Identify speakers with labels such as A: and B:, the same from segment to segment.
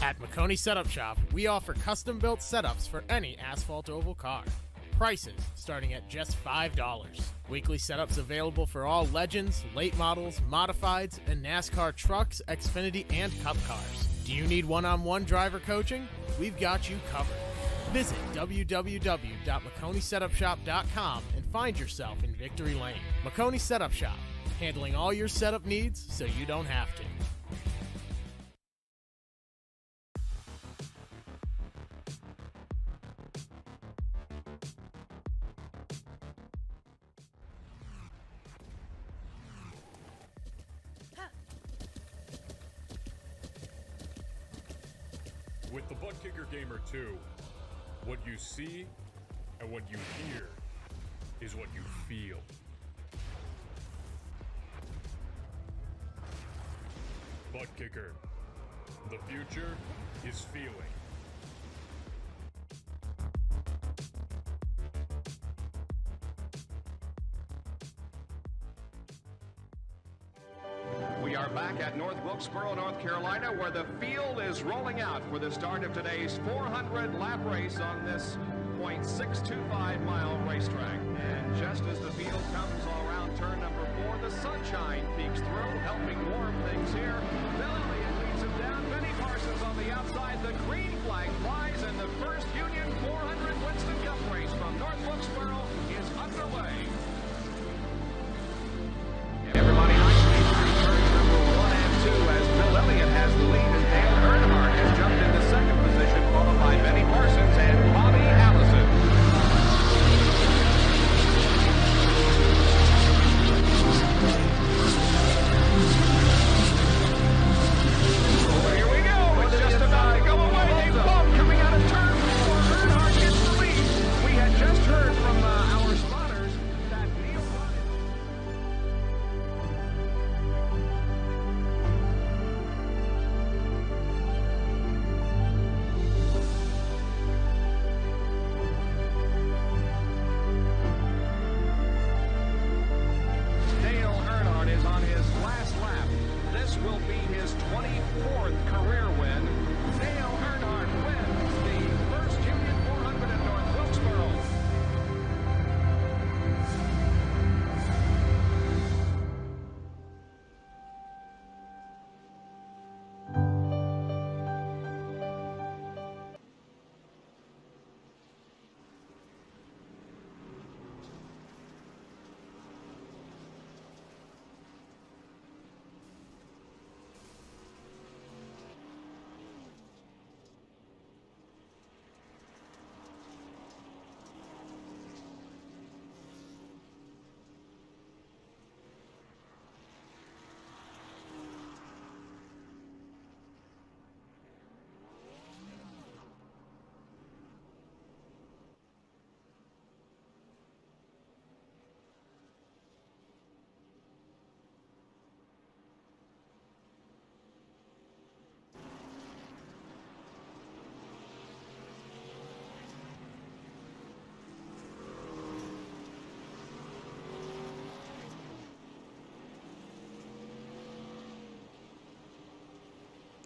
A: At McConey Setup Shop, we offer custom-built setups for any asphalt oval car. Prices starting at just $5. Weekly setups available for all Legends, late models, modifieds, and NASCAR trucks, Xfinity, and Cup cars. Do you need one-on-one driver coaching? We've got you covered. Visit www.McConeySetupShop.com and find yourself in Victory Lane. McConey Setup Shop, handling all your setup needs so you don't have to.
B: With the Butt Kicker Gamer 2, what you see and what you hear is what you feel. Butt Kicker. The future is feeling.
C: We are back at North Wilkesboro, North Carolina, where the field is rolling out for the start of today's 400-lap race on this .625-mile racetrack. And just as the field comes all around turn number 4, the sunshine peeks through, helping warm things here. Bill Elliott leads him down. Benny Parsons on the outside. The green flag flies, and the first Union 400 Winston Cup race from North Wilkesboro is underway. Everybody as Bill Elliott has the lead, and Dale Earnhardt has jumped into second position, followed by Benny Parsons and Bobby Allison. Oh, here we go. It's just about to go away. They bump coming out of turn 4. Earnhardt gets the lead. We had just heard from our spotters that Neil will be his 24th career win. Dale Earnhardt wins the first Union 400 at North Wilkesboro.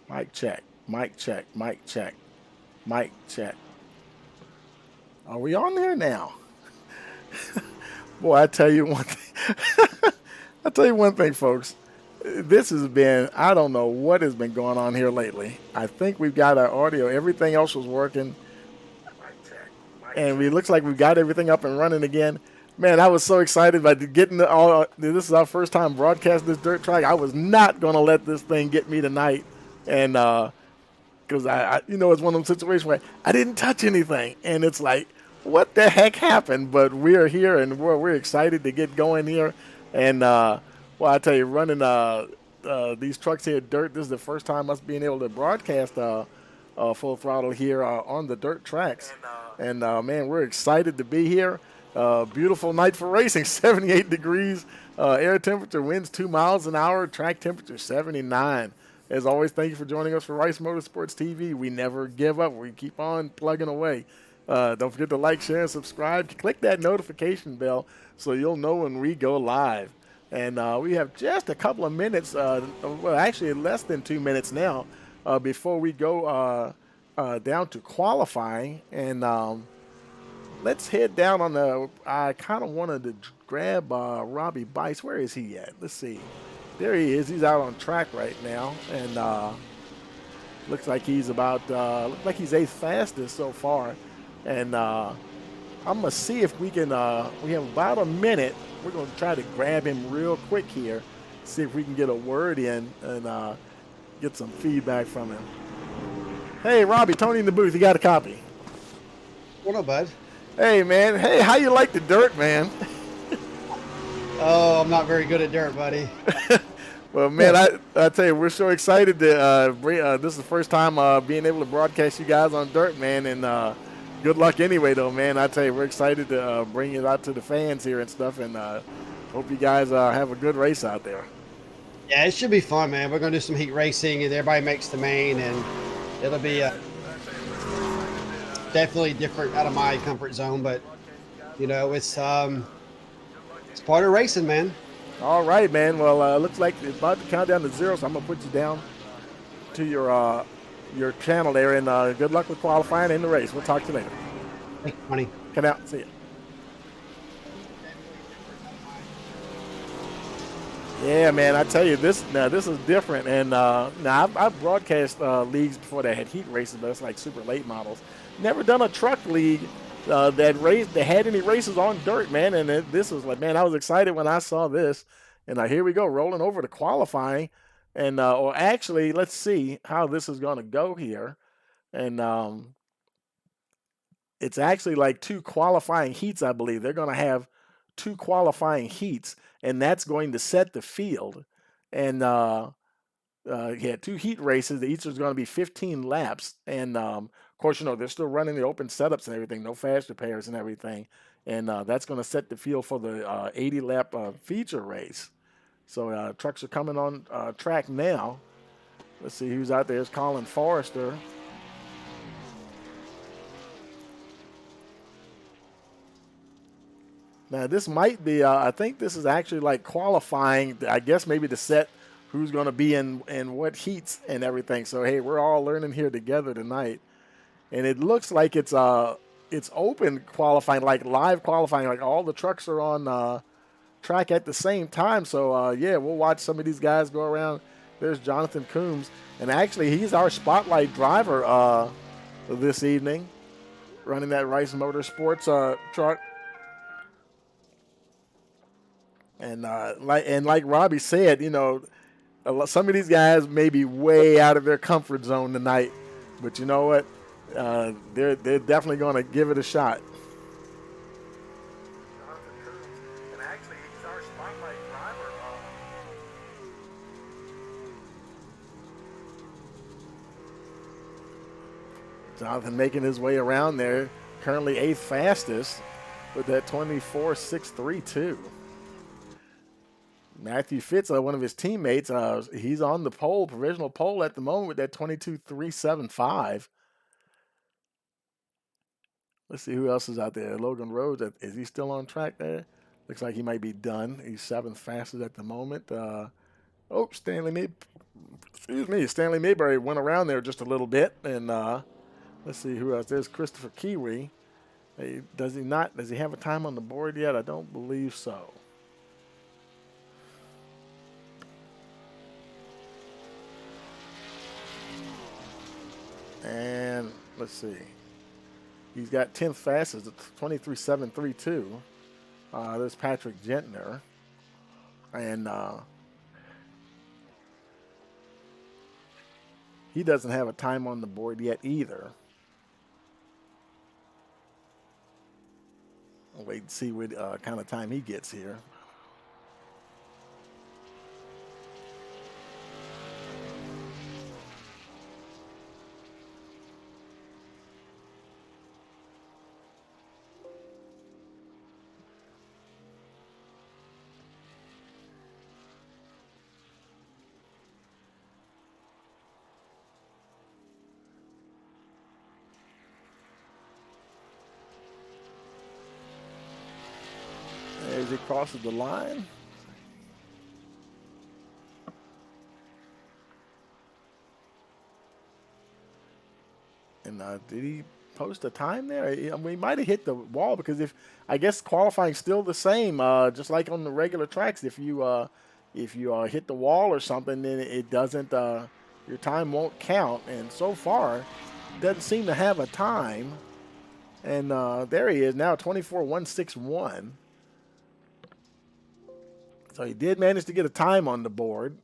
D: Mic check, mic check, mic check, mic check. Are we on there now? Boy, I tell you one thing. I tell you one thing, folks. This has been, I don't know what has been going on here lately. I think we've got our audio. Everything else was working. And it looks like we've got everything up and running again. Man, I was so excited by getting this is our first time broadcasting this dirt track. I was not going to let this thing get me tonight. And because I it's one of those situations where I didn't touch anything. And it's like, what the heck happened? But we're here, and we're excited to get going here. And, well, I tell you, running these trucks here at dirt, this is the first time us being able to broadcast Full Throttle here on the dirt tracks. And, man, we're excited to be here. Beautiful night for racing, 78 degrees. Air temperature, winds 2 miles an hour, track temperature 79. As always, thank you for joining us for Rice Motorsports TV. We never give up. We keep on plugging away. Don't forget to like, share, and subscribe. Click that notification bell so you'll know when we go live. And we have just a couple of minutes, well, actually less than 2 minutes now, before we go down to qualifying. And let's head down on the. I kind of wanted to grab Robbie Bice. Where is he at? Let's see. There he is. He's out on track right now, and looks like he's about. Looks like he's 8th fastest so far, and I'm gonna see if we can. We have about a minute. We're gonna try to grab him real quick here, see if we can get a word in and get some feedback from him. Hey, Robbie, Tony in the booth. You got a copy?
E: What up, bud?
D: Hey, man. Hey, how you like the dirt, man?
E: Oh, I'm not very good at dirt, buddy.
D: Well, man, I tell you, we're so excited to this is the first time being able to broadcast you guys on dirt, man, and good luck anyway, though, man. I tell you, we're excited to bring it out to the fans here and stuff, and hope you guys have a good race out there.
E: Yeah, it should be fun, man. We're going to do some heat racing, and everybody makes the main, and it'll be definitely different out of my comfort zone, but, you know, it's part of racing, man.
D: All right, man. Well, looks like it's about to count down to 0, so I'm going to put you down to your channel there, and good luck with qualifying in the race. We'll talk to you later.
E: Thank you, honey.
D: Come out. See you. Yeah, man, I tell you, this is different. And now I've broadcast leagues before that had heat races, but it's like super late models. Never done a truck league that had any races on dirt, man. And this was like, man, I was excited when I saw this. And here we go, rolling over to qualifying. And or actually, let's see how this is going to go here. And it's actually like 2 qualifying heats, I believe. They're going to have 2 qualifying heats, and that's going to set the field. And 2 heat races. Each is going to be 15 laps. And of course, you know, they're still running the open setups and everything, no fast repairs and everything. And that's going to set the field for the 80 lap feature race. So trucks are coming on track now. Let's see who's out there. It's Colin Forrester. Now, this might be, I think this is actually like qualifying, I guess maybe to set who's going to be in what heats and everything. So, hey, we're all learning here together tonight. And it looks like it's open qualifying, like live qualifying, like all the trucks are on track at the same time. So, yeah, we'll watch some of these guys go around. There's Jonathan Coombs. And actually, he's our spotlight driver this evening, running that Rice Motorsports truck. And like Robbie said, you know, some of these guys may be way out of their comfort zone tonight, but you know what? They're definitely going to give it a shot. And actually, he's our spotlight driver. Jonathan making his way around there, currently 8th fastest with that 24.632. Matthew Fitz, one of his teammates, he's on the pole, provisional pole at the moment with that 22.375. Let's see who else is out there. Logan Rhodes, is he still on track there? Looks like he might be done. He's 7th fastest at the moment. Stanley Mayberry went around there just a little bit. And let's see who else. There's Christopher Kiwi. Does he have a time on the board yet? I don't believe so. And let's see. He's got 10th fastest at 23.732. There's Patrick Gentner. And he doesn't have a time on the board yet either. I'll wait and see what kind of time he gets here. As he crosses the line. And did he post a time there? I mean, he might have hit the wall because if I guess qualifying's still the same, just like on the regular tracks. If you hit the wall or something, then it doesn't. Your time won't count. And so far, doesn't seem to have a time. And there he is now, 24.161. So he did manage to get a time on the board.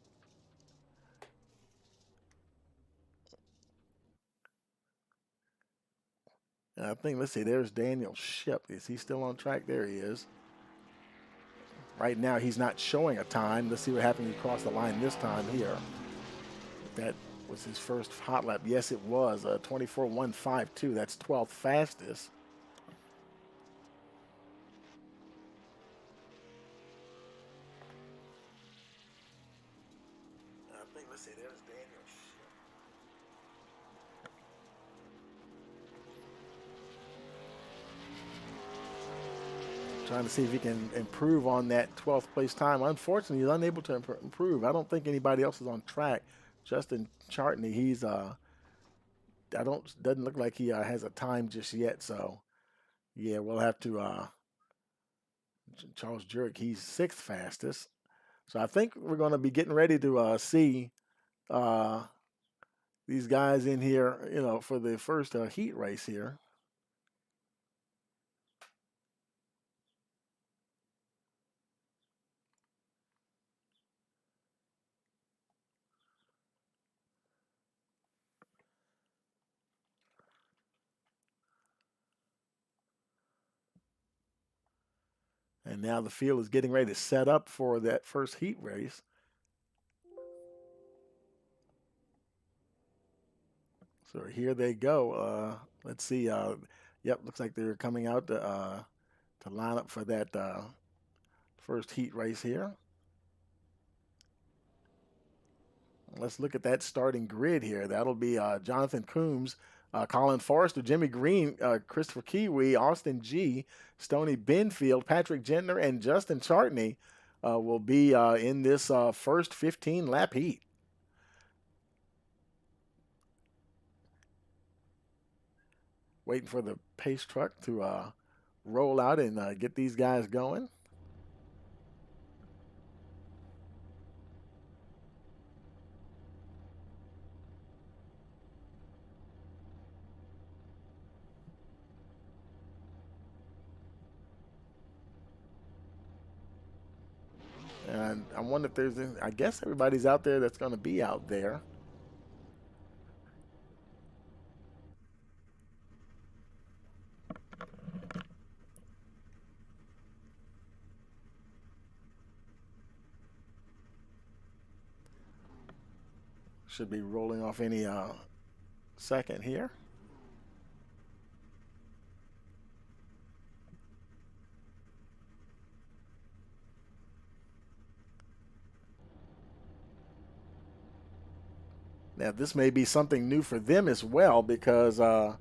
D: And I think, let's see, there's Daniel Ship. Is he still on track? There he is. Right now, he's not showing a time. Let's see what happened when he crossed the line this time here. That was his first hot lap. Yes, it was. 24.152. That's 12th fastest. I think, let's see, there's Daniel Ship. Trying to see if he can improve on that 12th place time. Unfortunately, he's unable to improve. I don't think anybody else is on track. Justin Chartney, he's doesn't look like he has a time just yet. So yeah, we'll have to Charles Jurek, he's 6th fastest. So I think we're going to be getting ready to see these guys in here, you know, for the first heat race here. And now the field is getting ready to set up for that first heat race. So here they go. Let's see. Yep, looks like they're coming out to line up for that first heat race here. Let's look at that starting grid here. That'll be Jonathan Coombs, Colin Forrester, Jimmy Green, Christopher Kiwi, Austin G, Stoney Benfield, Patrick Gentner, and Justin Chartney will be in this first 15-lap heat. Waiting for the pace truck to roll out and get these guys going. And I wonder if there's, I guess everybody's out there that's going to be out there. Should be rolling off any second here. Now, this may be something new for them as well because I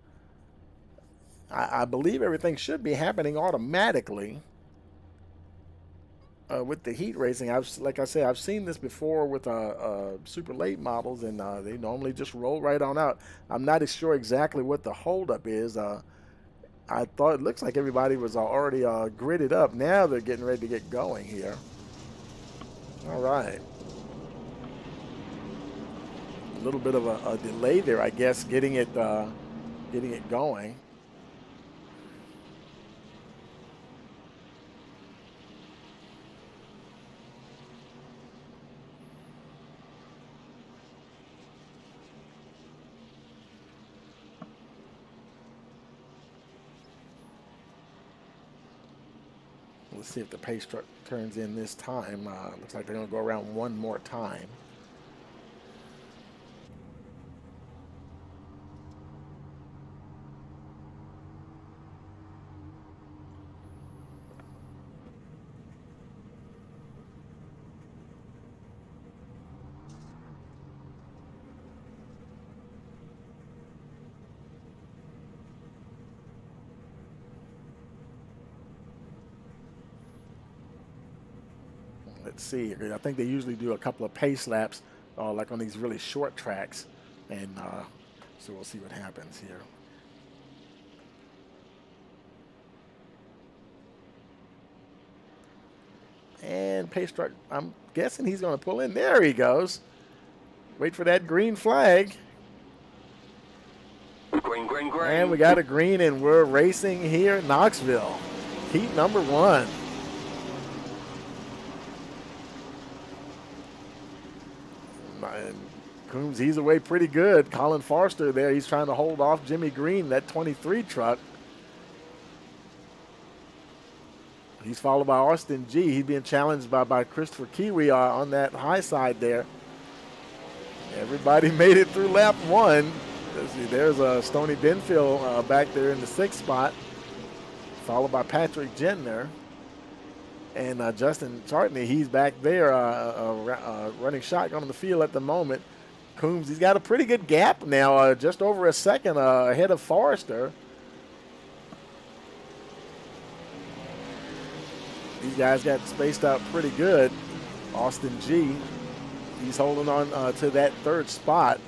D: believe everything should be happening automatically with the heat racing. Like I said, I've seen this before with super late models, and they normally just roll right on out. I'm not sure exactly what the holdup is. I thought it looks like everybody was already gridded up. Now they're getting ready to get going here. All right. A little bit of a delay there, I guess, getting it going. Let's see if the pace truck turns in this time. Looks like they're going to go around one more time. Let's see. I think they usually do a couple of pace laps, like on these really short tracks, and So we'll see what happens here. And pace truck, I'm guessing he's going to pull in. There he goes. Wait for that green flag.
F: Green, green, green.
D: And we got a green, and we're racing here in Knoxville. Heat number 1. And Coombs, he's away pretty good. Colin Forster there, he's trying to hold off Jimmy Green, that 23 truck. He's followed by Austin G. He's being challenged by Christopher Kiwi on that high side there. Everybody made it through lap 1. Let's see, there's Stoney Benfield back there in the 6th spot, followed by Patrick Gentner. And Justin Chartney, he's back there running shotgun on the field at the moment. Coombs, he's got a pretty good gap now, just over a second ahead of Forrester. These guys got spaced out pretty good. Austin G, he's holding on to that 3rd spot.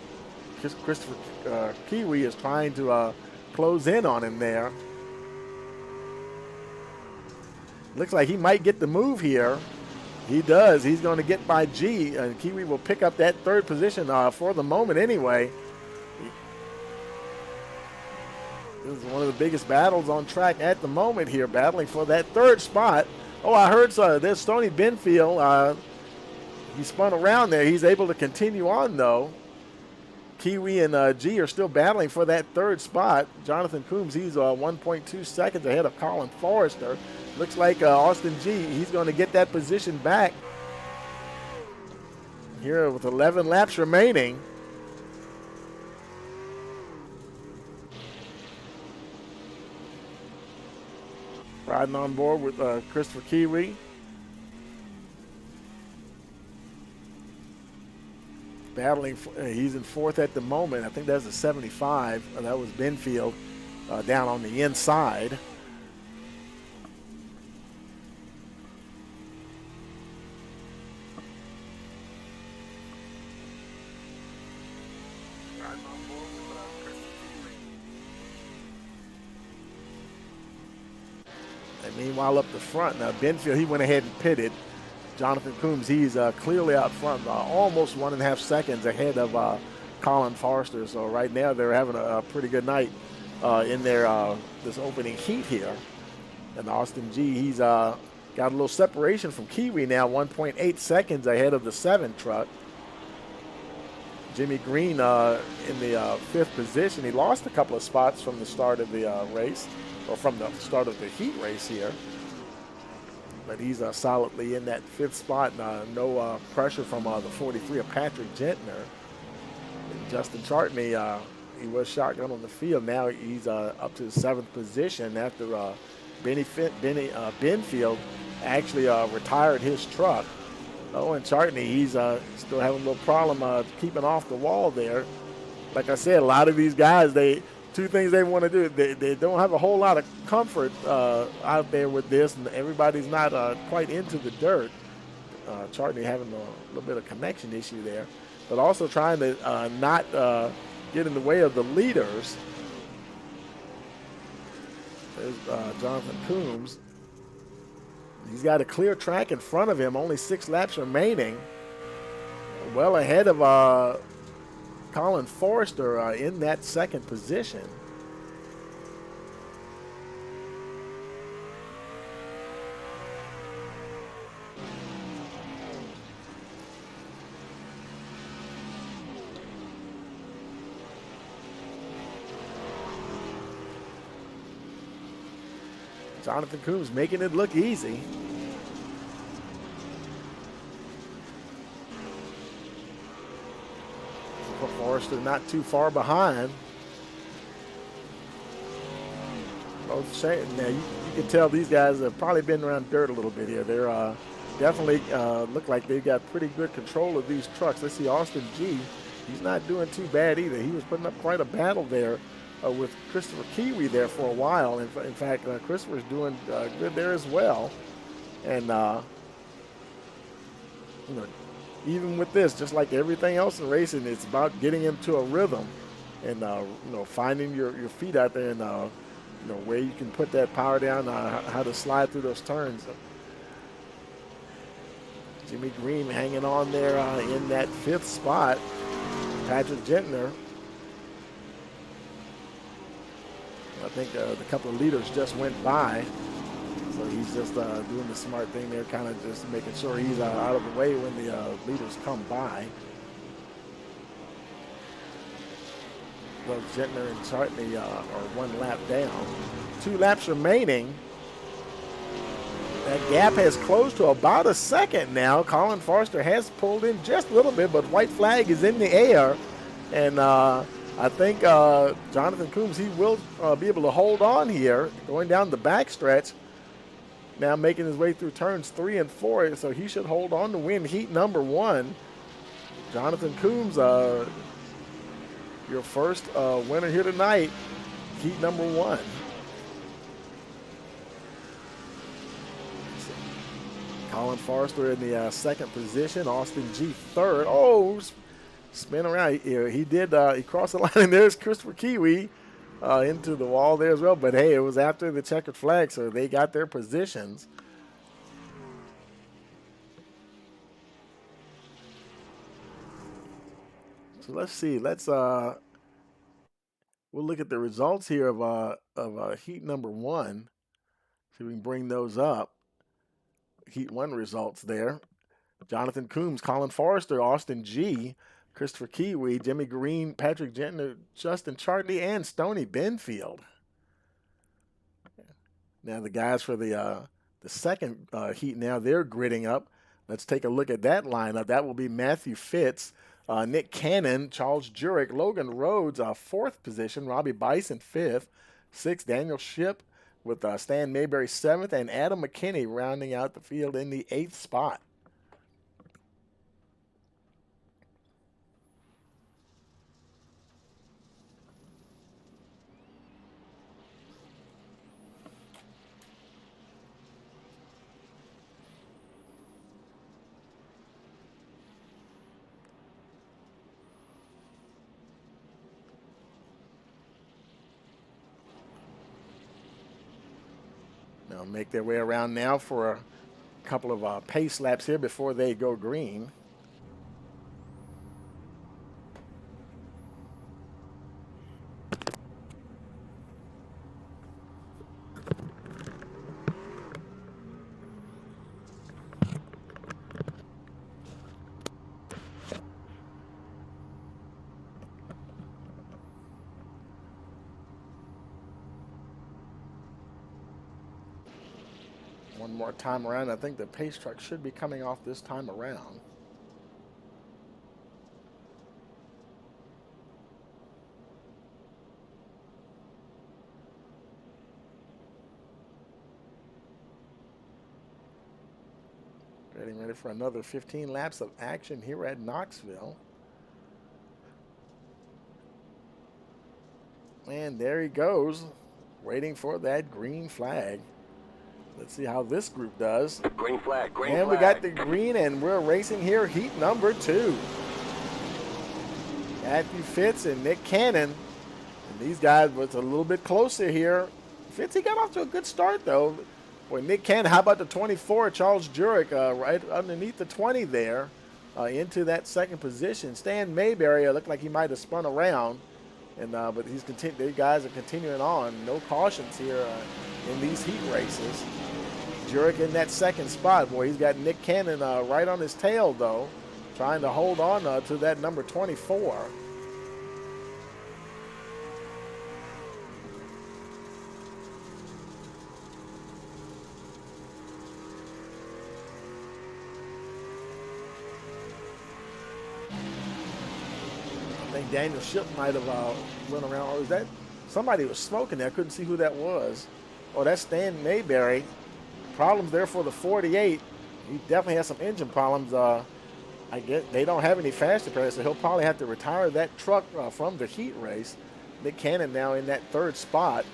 D: Christopher Kiwi is trying to close in on him there. Looks like he might get the move here. He does. He's going to get by G, and Kiwi will pick up that 3rd position for the moment anyway. This is one of the biggest battles on track at the moment here, battling for that 3rd spot. Oh, I heard there's Stoney Benfield. He spun around there. He's able to continue on, though. Kiwi and G are still battling for that 3rd spot. Jonathan Coombs, he's 1.2 seconds ahead of Colin Forrester. Looks like Austin G, he's going to get that position back here with 11 laps remaining. Riding on board with Christopher Kiwi. Battling, he's in 4th at the moment. I think that's a 75. That was Benfield down on the inside. And meanwhile, up the front, now Benfield, he went ahead and pitted. Jonathan Coombs, he's clearly out front, almost 1.5 seconds ahead of Colin Forrester. So right now they're having a pretty good night in their this opening heat here. And Austin G, he's got a little separation from Kiwi now, 1.8 seconds ahead of the 7 truck. Jimmy Green in the 5th position. He lost a couple of spots from the start of the race, or from the start of the heat race here. But he's solidly in that 5th spot. No pressure from the 43 of Patrick Gentner. And Justin Chartney, he was shotgun on the field. Now he's up to the 7th position after Benfield actually retired his truck. Oh, and Chartney, he's still having a little problem keeping off the wall there. Like I said, a lot of these guys, two things they want to do. They don't have a whole lot of comfort out there with this, and everybody's not quite into the dirt. Chartney having a little bit of connection issue there, but also trying to not get in the way of the leaders. There's Jonathan Coombs. He's got a clear track in front of him, only 6 laps remaining. Well ahead of Colin Forrester in that 2nd position. Jonathan Coombs making it look easy. Forrester not too far behind. Both saying now you can tell these guys have probably been around dirt a little bit here. They're definitely look like they've got pretty good control of these trucks. Let's see Austin G. He's not doing too bad either. He was putting up quite a battle there with Christopher Kiwi there for a while. In fact, Christopher's doing good there as well. And even with this, just like everything else in racing, it's about getting into a rhythm. and finding your feet out there and where you can put that power down, how to slide through those turns. Jimmy Green hanging on there in that 5th spot. Patrick Gentner. I think a couple of leaders just went by, so he's just doing the smart thing there, kind of just making sure he's out of the way when the leaders come by. Well, Gentner and Chartney are 1 lap down. 2 laps remaining. That gap has closed to about a second now. Colin Forster has pulled in just a little bit, but white flag is in the air. And I think Jonathan Coombs, he will be able to hold on here, going down the backstretch. Now making his way through turns 3 and 4, so he should hold on to win heat number 1. Jonathan Coombs, your first winner here tonight, heat number 1. Colin Forster in the 2nd position, Austin G 3rd. Oh, spin around here. He crossed the line, and there's Christopher Kiwi into the wall there as well. But hey, it was after the checkered flag, so they got their positions. So let's see. We'll look at the results here of heat number 1. See if we can bring those up. Heat 1 results there. Jonathan Coombs, Colin Forster, Austin G, Christopher Kiwi, Jimmy Green, Patrick Gentner, Justin Chartley, and Stoney Benfield. Now the guys for the 2nd heat now, they're gridding up. Let's take a look at that lineup. That will be Matthew Fitz, Nick Cannon, Charles Jurek, Logan Rhodes, 4th position, Robbie Bison 5th, 6th, Daniel Ship, with Stan Mayberry 7th, and Adam McKinney rounding out the field in the 8th spot. They'll make their way around now for a couple of pace laps here before they go green. One more time around. I think the pace truck should be coming off this time around. Getting ready for another 15 laps of action here at Knoxville. And there he goes, waiting for that green flag. Let's see how this group does.
F: Green flag, green
D: and
F: flag.
D: We got the green, and we're racing here heat number 2. Matthew Fitz and Nick Cannon. And these guys was a little bit closer here. Fitz, he got off to a good start, though. Boy, Nick Cannon, how about the 24? Charles Jurek right underneath the 20 there into that 2nd position. Stan Mayberry looked like he might have spun around. And but these guys are continuing on. No cautions here in these heat races. Jurek in that 2nd spot. Boy, he's got Nick Cannon right on his tail, though, trying to hold on to that number 24. I think Daniel Ship might have went around. Or is that somebody was smoking there? I couldn't see who that was. Oh, that's Stan Mayberry. Problems there for the 48. He definitely has some engine problems. I guess they don't have any fast repairs, so he'll probably have to retire that truck from the heat race. Nick Cannon now in that 3rd spot.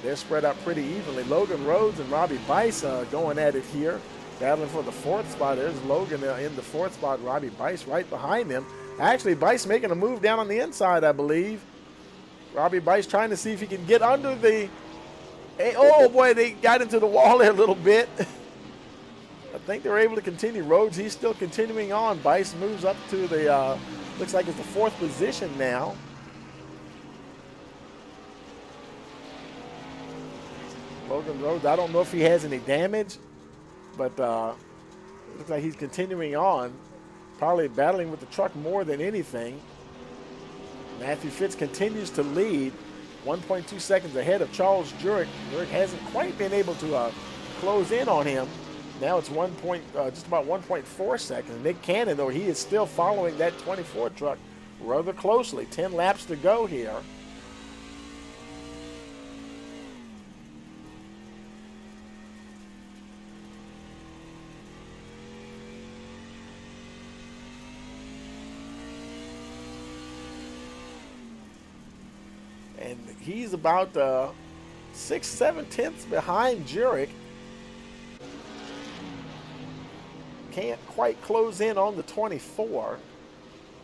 D: They're spread out pretty evenly. Logan Rhodes and Robbie Bice going at it here, battling for the 4th spot. There's Logan in the 4th spot. Robbie Bice right behind him. Actually, Bice making a move down on the inside, I believe. Robbie Bice trying to see if he can get under the. Oh boy, they got into the wall there a little bit. I think they're able to continue. Rhodes, he's still continuing on. Bice moves up to the, looks like it's the 4th position now. Logan Rhodes, I don't know if he has any damage, but it looks like he's continuing on. Probably battling with the truck more than anything. Matthew Fitz continues to lead, 1.2 seconds ahead of Charles Jurek. Jurek hasn't quite been able to close in on him. Now it's just about 1.4 seconds. Nick Cannon, though, he is still following that 24 truck rather closely. 10 laps to go here. And he's about 6-7 tenths behind Jurek. Can't quite close in on the 24.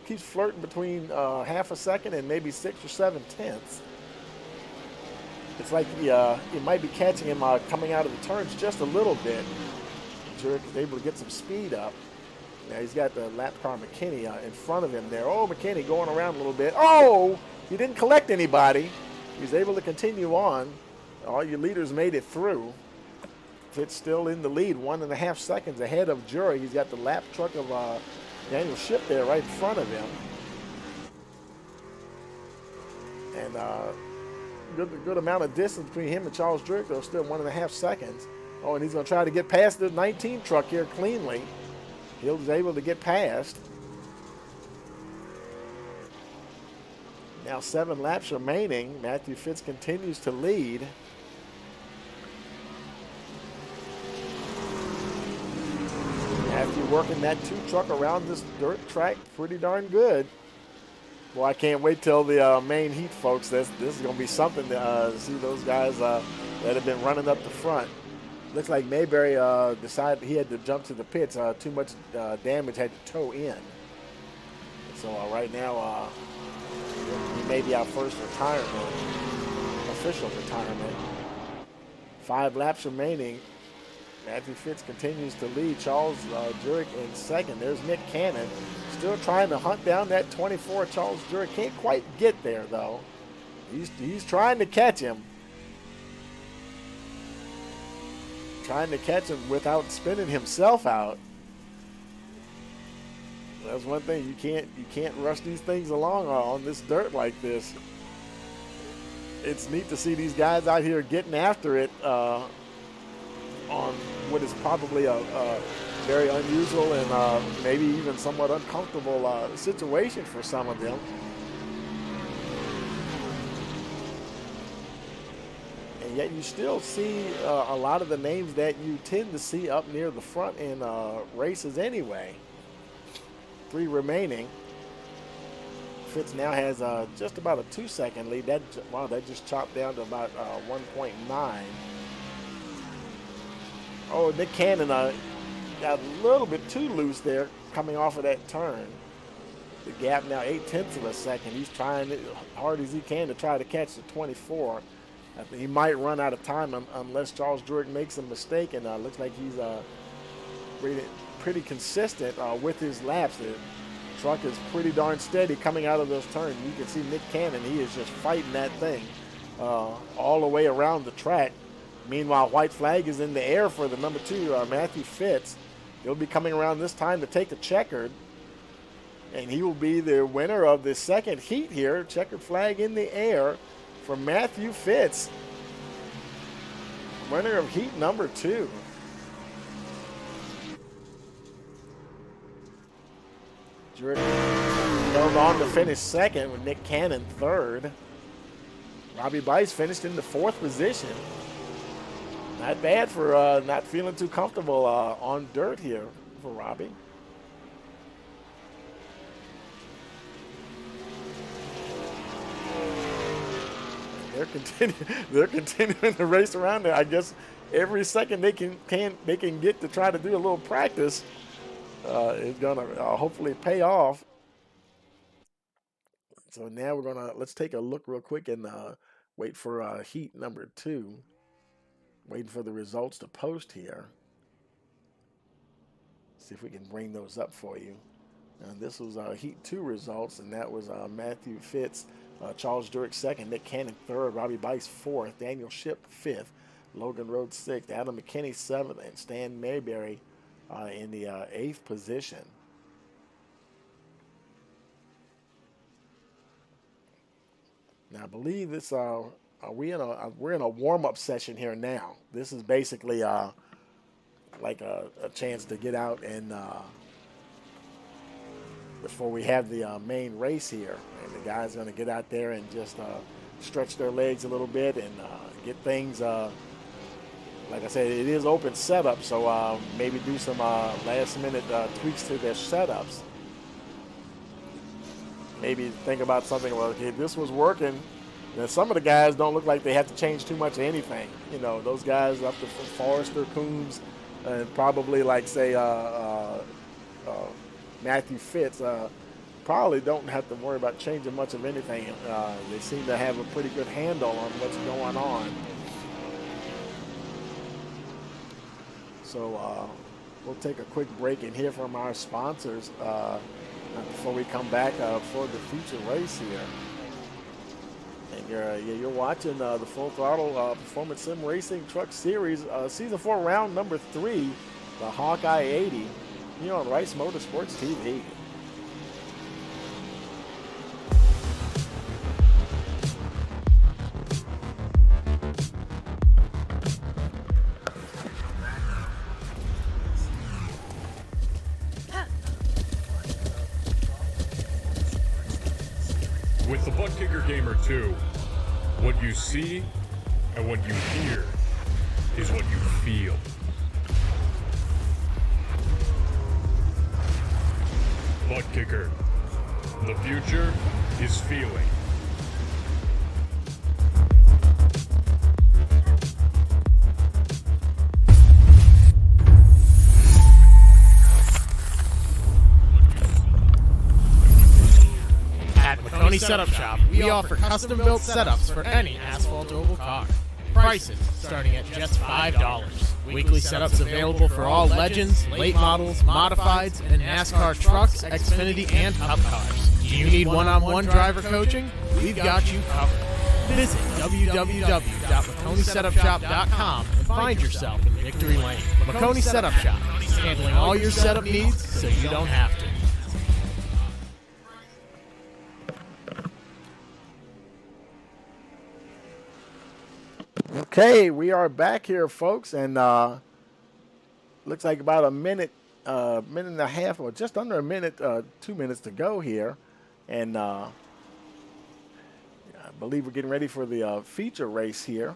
D: Keeps flirting between half a second and maybe 6 or 7 tenths. It's like you might be catching him coming out of the turns just a little bit. Jurek is able to get some speed up. Now he's got the lap car McKinney in front of him there. Oh, McKinney going around a little bit. Oh, he didn't collect anybody. He's able to continue on. All your leaders made it through. Fitz still in the lead, 1.5 seconds ahead of Jurek. He's got the lap truck of Daniel Ship there right in front of him. And good amount of distance between him and Charles Jurek, though, still 1.5 seconds. Oh, and he's going to try to get past the 19 truck here cleanly. He's able to get past. Now 7 laps remaining. Matthew Fitz continues to lead. Matthew working that 2 truck around this dirt track pretty darn good. Well, I can't wait till the main heat, folks. This is going to be something to see those guys that have been running up the front. Looks like Mayberry decided he had to jump to the pits. Too much damage, had to tow in. So right now, he may be our first retirement, official retirement. 5 laps remaining. Matthew Fitz continues to lead. Charles Jurek in second. There's Nick Cannon still trying to hunt down that 24. Charles Jurek can't quite get there, though. He's trying to catch him. Trying to catch him without spinning himself out. That's one thing. You can't rush these things along on this dirt like this. It's neat to see these guys out here getting after it on what is probably a very unusual and maybe even somewhat uncomfortable situation for some of them. And yet you still see a lot of the names that you tend to see up near the front in races anyway. 3 remaining. Fitz now has just about a 2-second lead. That just chopped down to about 1.9. Oh, Nick Cannon got a little bit too loose there coming off of that turn. The gap now 0.8 of a second. He's trying as hard as he can to try to catch the 24. I think he might run out of time unless Charles Jurek makes a mistake, and looks like he's pretty consistent with his laps. The truck is pretty darn steady coming out of those turns. You can see Nick Cannon, he is just fighting that thing all the way around the track. Meanwhile, white flag is in the air for the number 2, Matthew Fitz. He'll be coming around this time to take the checkered, and he will be the winner of the second heat here. Checkered flag in the air for Matthew Fitz, winner of heat number 2. Jurek held on to finish second with Nick Cannon third. Robbie Bice finished in the 4th position. Not bad for not feeling too comfortable on dirt here for Robbie. They're continuing to race around there. I guess every second they can get to try to do a little practice is gonna hopefully pay off. So now let's take a look real quick and wait for heat number 2. Waiting for the results to post here. See if we can bring those up for you. This was Heat 2 results, and that was Matthew Fitz, Charles Durek 2nd, Nick Cannon 3rd, Robbie Bice 4th, Daniel Ship 5th, Logan Rhodes 6th, Adam McKinney 7th, and Stan Mayberry in the 8th position. Now I believe this we're in a warm-up session here now. This is basically like a chance to get out and before we have the main race here, and the guys are going to get out there and just stretch their legs a little bit and get things. Like I said, it is open setup, so maybe do some last-minute tweaks to their setups. Maybe think about something. Well, okay, this was working. Now, some of the guys don't look like they have to change too much of anything. You know, those guys up to Forrester, Coombs, and probably like say Matthew Fitz probably don't have to worry about changing much of anything. They seem to have a pretty good handle on what's going on. So we'll take a quick break and hear from our sponsors before we come back for the feature race here. And you're watching the Full Throttle Performance Sim Racing Truck Series, Season 4, Round number 3, the Hawkeye 80, here on Rice Motorsports TV.
B: With the Butt Kicker Gamer 2, what you see and what you hear is what you feel. Butt Kicker. The future is feeling.
A: Tony Setup Shop, we offer custom-built setups for any asphalt oval car. Prices starting at just $5. Weekly setups available for all Legends, late models, modifieds, and NASCAR trucks, Xfinity, and Cup cars. Do you need one-on-one driver coaching? We've got you covered. Visit www.McConeySetupShop.com and find yourself in Victory Lane. McConey Setup Shop, handling all your setup needs so you don't have to.
D: Okay, we are back here, folks, and looks like about a minute and a half, or just under a minute, 2 minutes to go here, and I believe we're getting ready for the feature race here.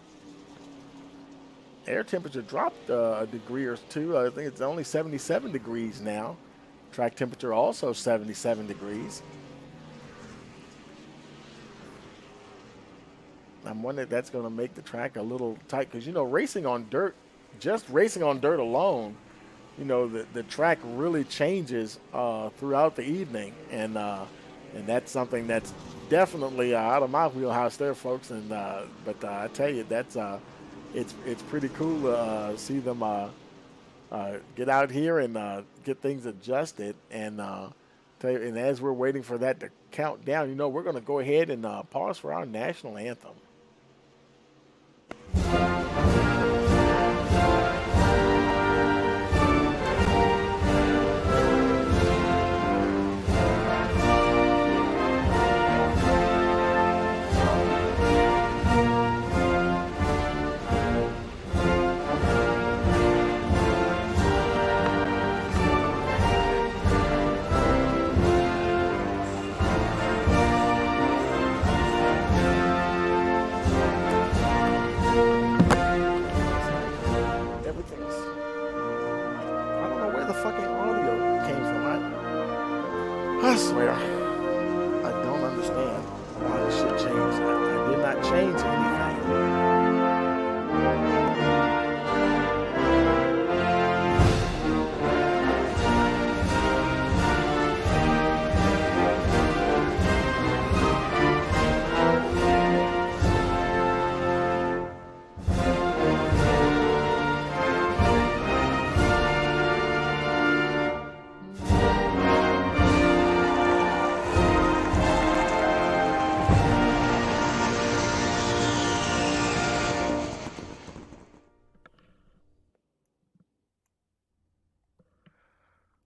D: Air temperature dropped a degree or two. I think it's only 77 degrees now. Track temperature also 77 degrees. I'm wondering if that's going to make the track a little tight because, you know, racing on dirt, just racing on dirt alone, you know, the track really changes throughout the evening, and that's something that's definitely out of my wheelhouse there, folks. And but I tell you, that's it's pretty cool to see them get out here and get things adjusted. And tell you, and as we're waiting for that to count down, you know, we're going to go ahead and pause for our national anthem.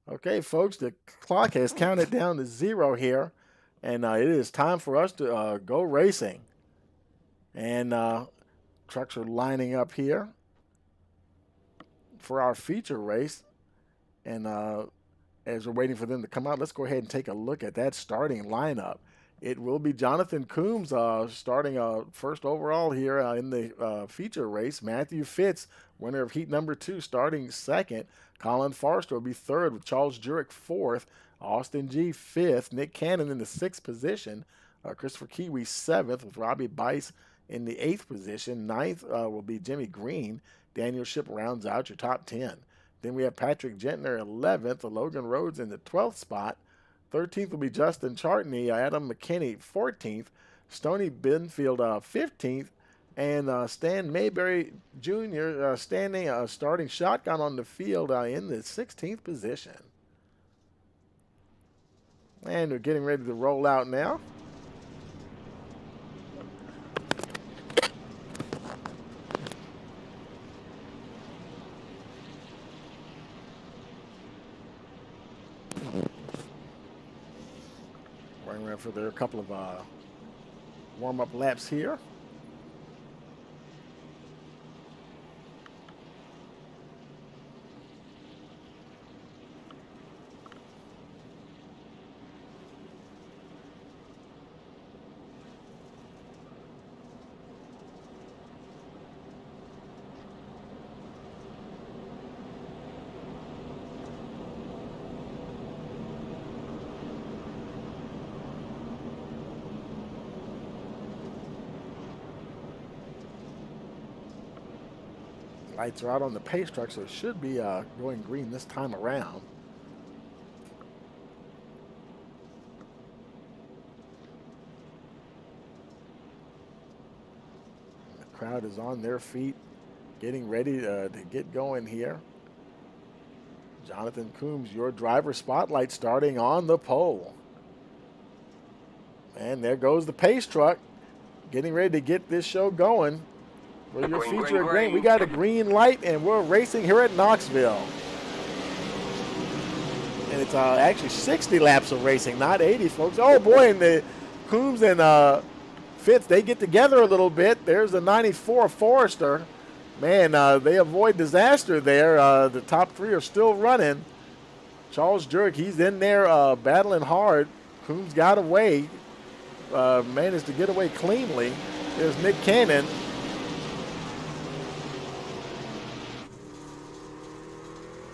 D: Okay, folks, the clock has counted down to 0 here, and it is time for us to go racing. And trucks are lining up here for our feature race. And as we're waiting for them to come out, let's go ahead and take a look at that starting lineup. It will be Jonathan Coombs starting first overall here in the feature race. Matthew Fitz, winner of heat number 2, starting second. Colin Forrester will be third with Charles Jurek fourth. Austin G. fifth. Nick Cannon in the 6th position. Christopher Kiwi 7th with Robbie Bice in the 8th position. 9th will be Jimmy Green. Daniel Ship rounds out your top 10. Then we have Patrick Gentner 11th. Logan Rhodes in the 12th spot. 13th will be Justin Chartney. Adam McKinney 14th. Stoney Benfield 15th. And Stan Mayberry Jr. Starting shotgun on the field in the 16th position. And we're getting ready to roll out now. Running around for a couple of warm-up laps here. Lights are out on the pace truck, so it should be going green this time around. The crowd is on their feet, getting ready to get going here. Jonathan Coombs, your driver spotlight starting on the pole. And there goes the pace truck, getting ready to get this show going. With your feature green. We got a green light, and we're racing here at Knoxville. And it's actually 60 laps of racing, not 80, folks. Oh, boy, and the Coombs and Fitz, they get together a little bit. There's the 94 Forester. Man, they avoid disaster there. The top 3 are still running. Charles Jurek, he's in there battling hard. Coombs got away, managed to get away cleanly. There's Nick Cannon.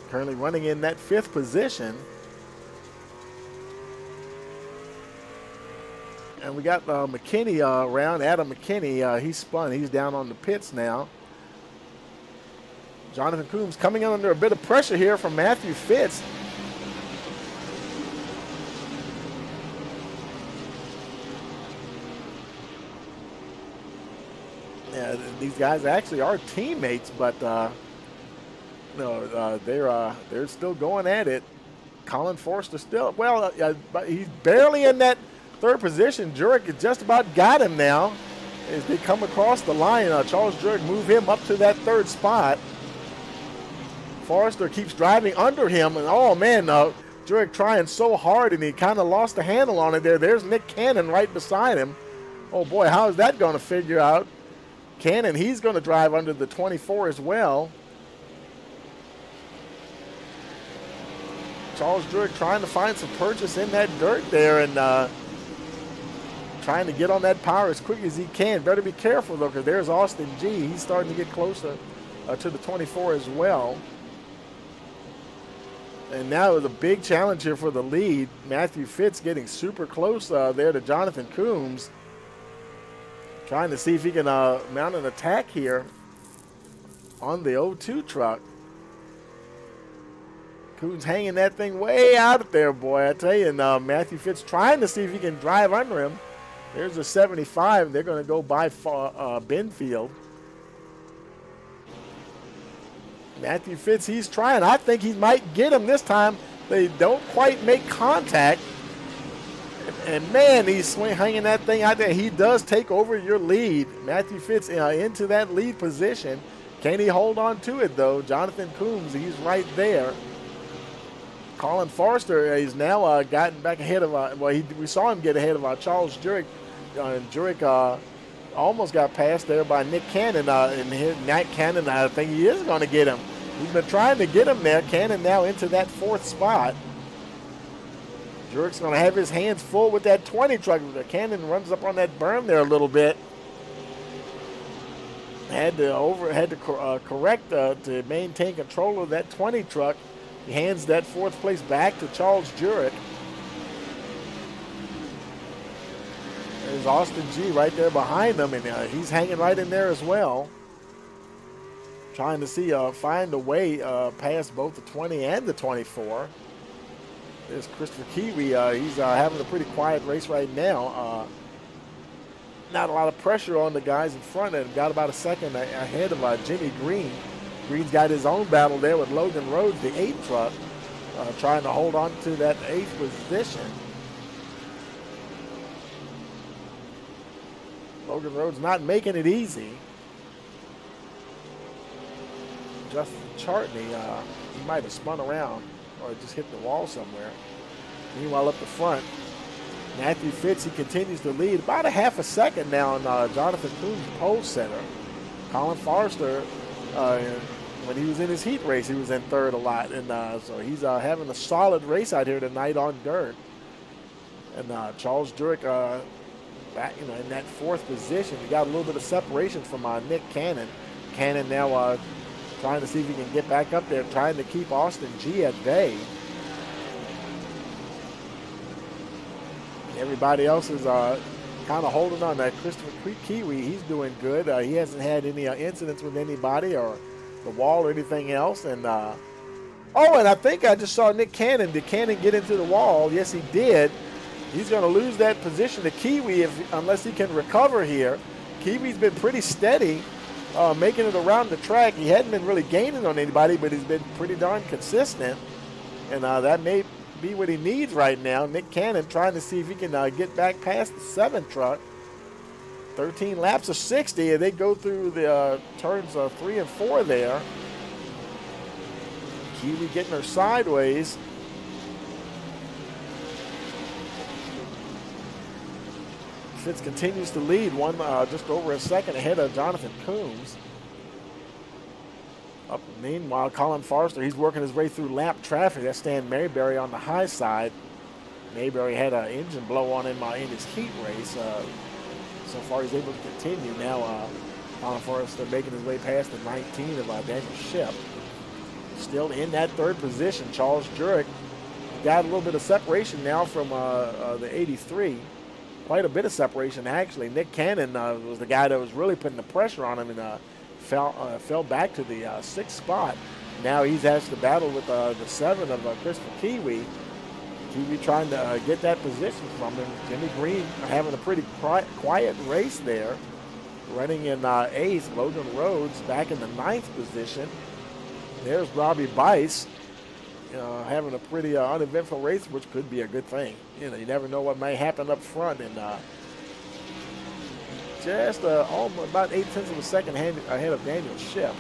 D: Currently running in that 5th position. And we got McKinney around. Adam McKinney, he's spun. He's down on the pits now. Jonathan Coombs coming in under a bit of pressure here from Matthew Fitz. Yeah, these guys actually are teammates, but they're still going at it. Colin Forster still, but he's barely in that 3rd position. Jurek has just about got him now as they come across the line. Charles Jurek moved him up to that 3rd spot. Forrester keeps driving under him, and oh man, Jurek trying so hard, and he kind of lost the handle on it there. There's Nick Cannon right beside him. Oh boy, how is that going to figure out? Cannon, he's going to drive under the 24 as well. Charles Jurek trying to find some purchase in that dirt there, and trying to get on that power as quick as he can. Better be careful though, because there's Austin G. He's starting to get closer to the 24 as well. And now it's a big challenge here for the lead. Matthew Fitz getting super close there to Jonathan Coombs. Trying to see if he can mount an attack here on the 02 truck. Coombs hanging that thing way out there, boy. I tell you, and Matthew Fitz trying to see if he can drive under him. There's a 75. They're going to go by Benfield. Matthew Fitz, he's trying. I think he might get him this time. They don't quite make contact. And man, he's hanging that thing out there. He does take over your lead. Matthew Fitz into that lead position. Can he hold on to it, though? Jonathan Coombs, he's right there. Colin Forster, he's now gotten back ahead of, we saw him get ahead of Charles Jurek. Jurek almost got passed there by Nick Cannon. And Nick Cannon, I think he is going to get him. He's been trying to get him there. Cannon now into that 4th spot. Jurek's going to have his hands full with that 20 truck. Cannon runs up on that berm there a little bit. Had to correct to maintain control of that 20 truck. He hands that 4th place back to Charles Jurek. There's Austin G right there behind him, and he's hanging right in there as well. Trying to find a way past both the 20 and the 24. There's Christopher Kiwi. He's having a pretty quiet race right now. Not a lot of pressure on the guys in front of him. Got about a second ahead of Jimmy Green. Green's got his own battle there with Logan Rhodes, the 8 truck, trying to hold on to that 8th position. Logan Rhodes not making it easy. Justin Chartney, he might have spun around or just hit the wall somewhere. Meanwhile, up the front, Matthew Fitz, he continues to lead about a half a second now on Jonathan Coombs' pole setter. Colin Forster, when he was in his heat race, he was in 3rd a lot. And so he's having a solid race out here tonight on dirt. And Charles Jurek, back, in that 4th position. He got a little bit of separation from Nick Cannon. Cannon now trying to see if he can get back up there, trying to keep Austin G at bay. Everybody else is kind of holding on. That Christopher Kiwi, he's doing good. He hasn't had any incidents with anybody or the wall or anything else. And and I think I just saw Nick Cannon. Did Cannon get into the wall? Yes, he did. He's going to lose that position to Kiwi unless he can recover here. Kiwi's been pretty steady, making it around the track. He hadn't been really gaining on anybody, but he's been pretty darn consistent. And that may be what he needs right now. Nick Cannon trying to see if he can get back past the 7 truck. 13 laps of 60, and they go through the turns 3 and 4 there. Kiwi getting her sideways. Fitz continues to lead, just over a second ahead of Jonathan Coombs. Meanwhile, Colin Forster, he's working his way through lap traffic. That's Stan Mayberry on the high side. Mayberry had an engine blow on him in his heat race. So far, he's able to continue. Now, Colin Forster making his way past the 19 of Daniel Ship. Still in that 3rd position, Charles Jurek got a little bit of separation now from the 83. Quite a bit of separation, actually. Nick Cannon was the guy that was really putting the pressure on him and fell back to the 6th spot. Now he has to battle with the 7 of Christopher Kiwi. Kiwi trying to get that position from him. Jimmy Green having a pretty quiet race there. Running in 8th, Logan Rhodes back in the 9th position. There's Robbie Bice. Having a pretty uneventful race, which could be a good thing. You never know what may happen up front. And just almost about 0.8 of a second ahead of Daniel Ship.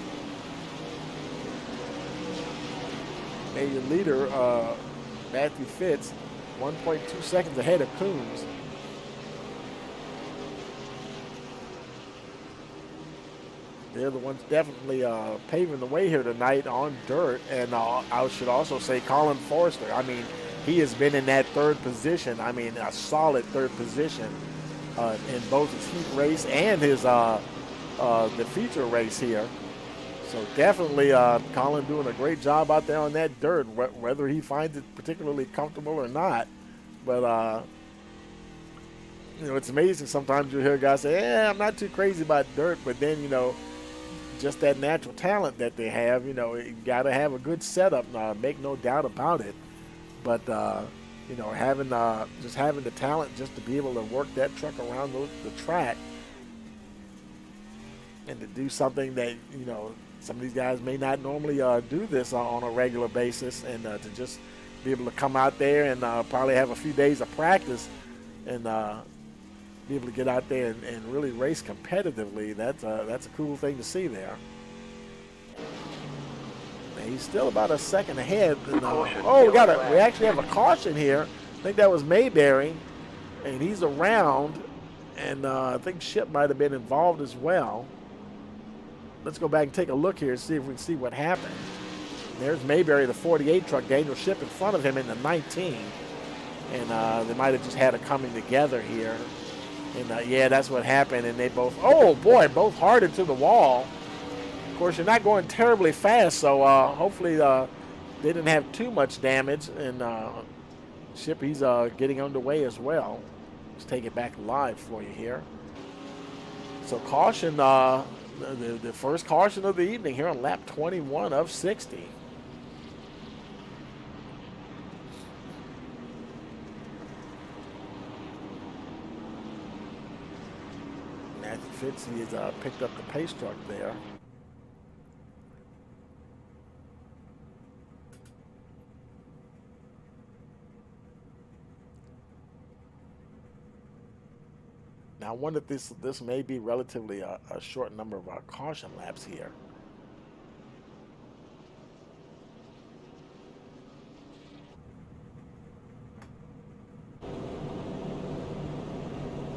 D: Major leader, Matthew Fitz, 1.2 seconds ahead of Coombs. They're the ones definitely paving the way here tonight on dirt. And I should also say Colin Forster. I mean, he has been in that 3rd position. I mean, a solid 3rd position in both his heat race and his the feature race here. So definitely Colin doing a great job out there on that dirt, whether he finds it particularly comfortable or not. But, it's amazing sometimes you hear guys say, I'm not too crazy about dirt. But then, just that natural talent that they have, you got to have a good setup, make no doubt about it. But, having the talent just to be able to work that truck around the track and to do something that, some of these guys may not normally do this on a regular basis, and to just be able to come out there and probably have a few days of practice and be able to get out there and really race competitively. That's a cool thing to see there. And he's still about a second ahead. And, we actually have a caution here. I think that was Mayberry, and he's around, and I think Ship might have been involved as well. Let's go back and take a look here and see if we can see what happened. There's Mayberry, the 48 truck, Daniel Ship in front of him in the 19. And they might have just had a coming together here. And yeah, that's what happened. And they both, both hard into the wall. Of course, you're not going terribly fast, so hopefully they didn't have too much damage. And Ship, he's getting underway as well. Let's take it back live for you here. So caution, the first caution of the evening here on lap 21 of 60. Matthew Fitz, he's picked up the pace truck there. Now I wonder if this may be relatively a short number of caution laps here.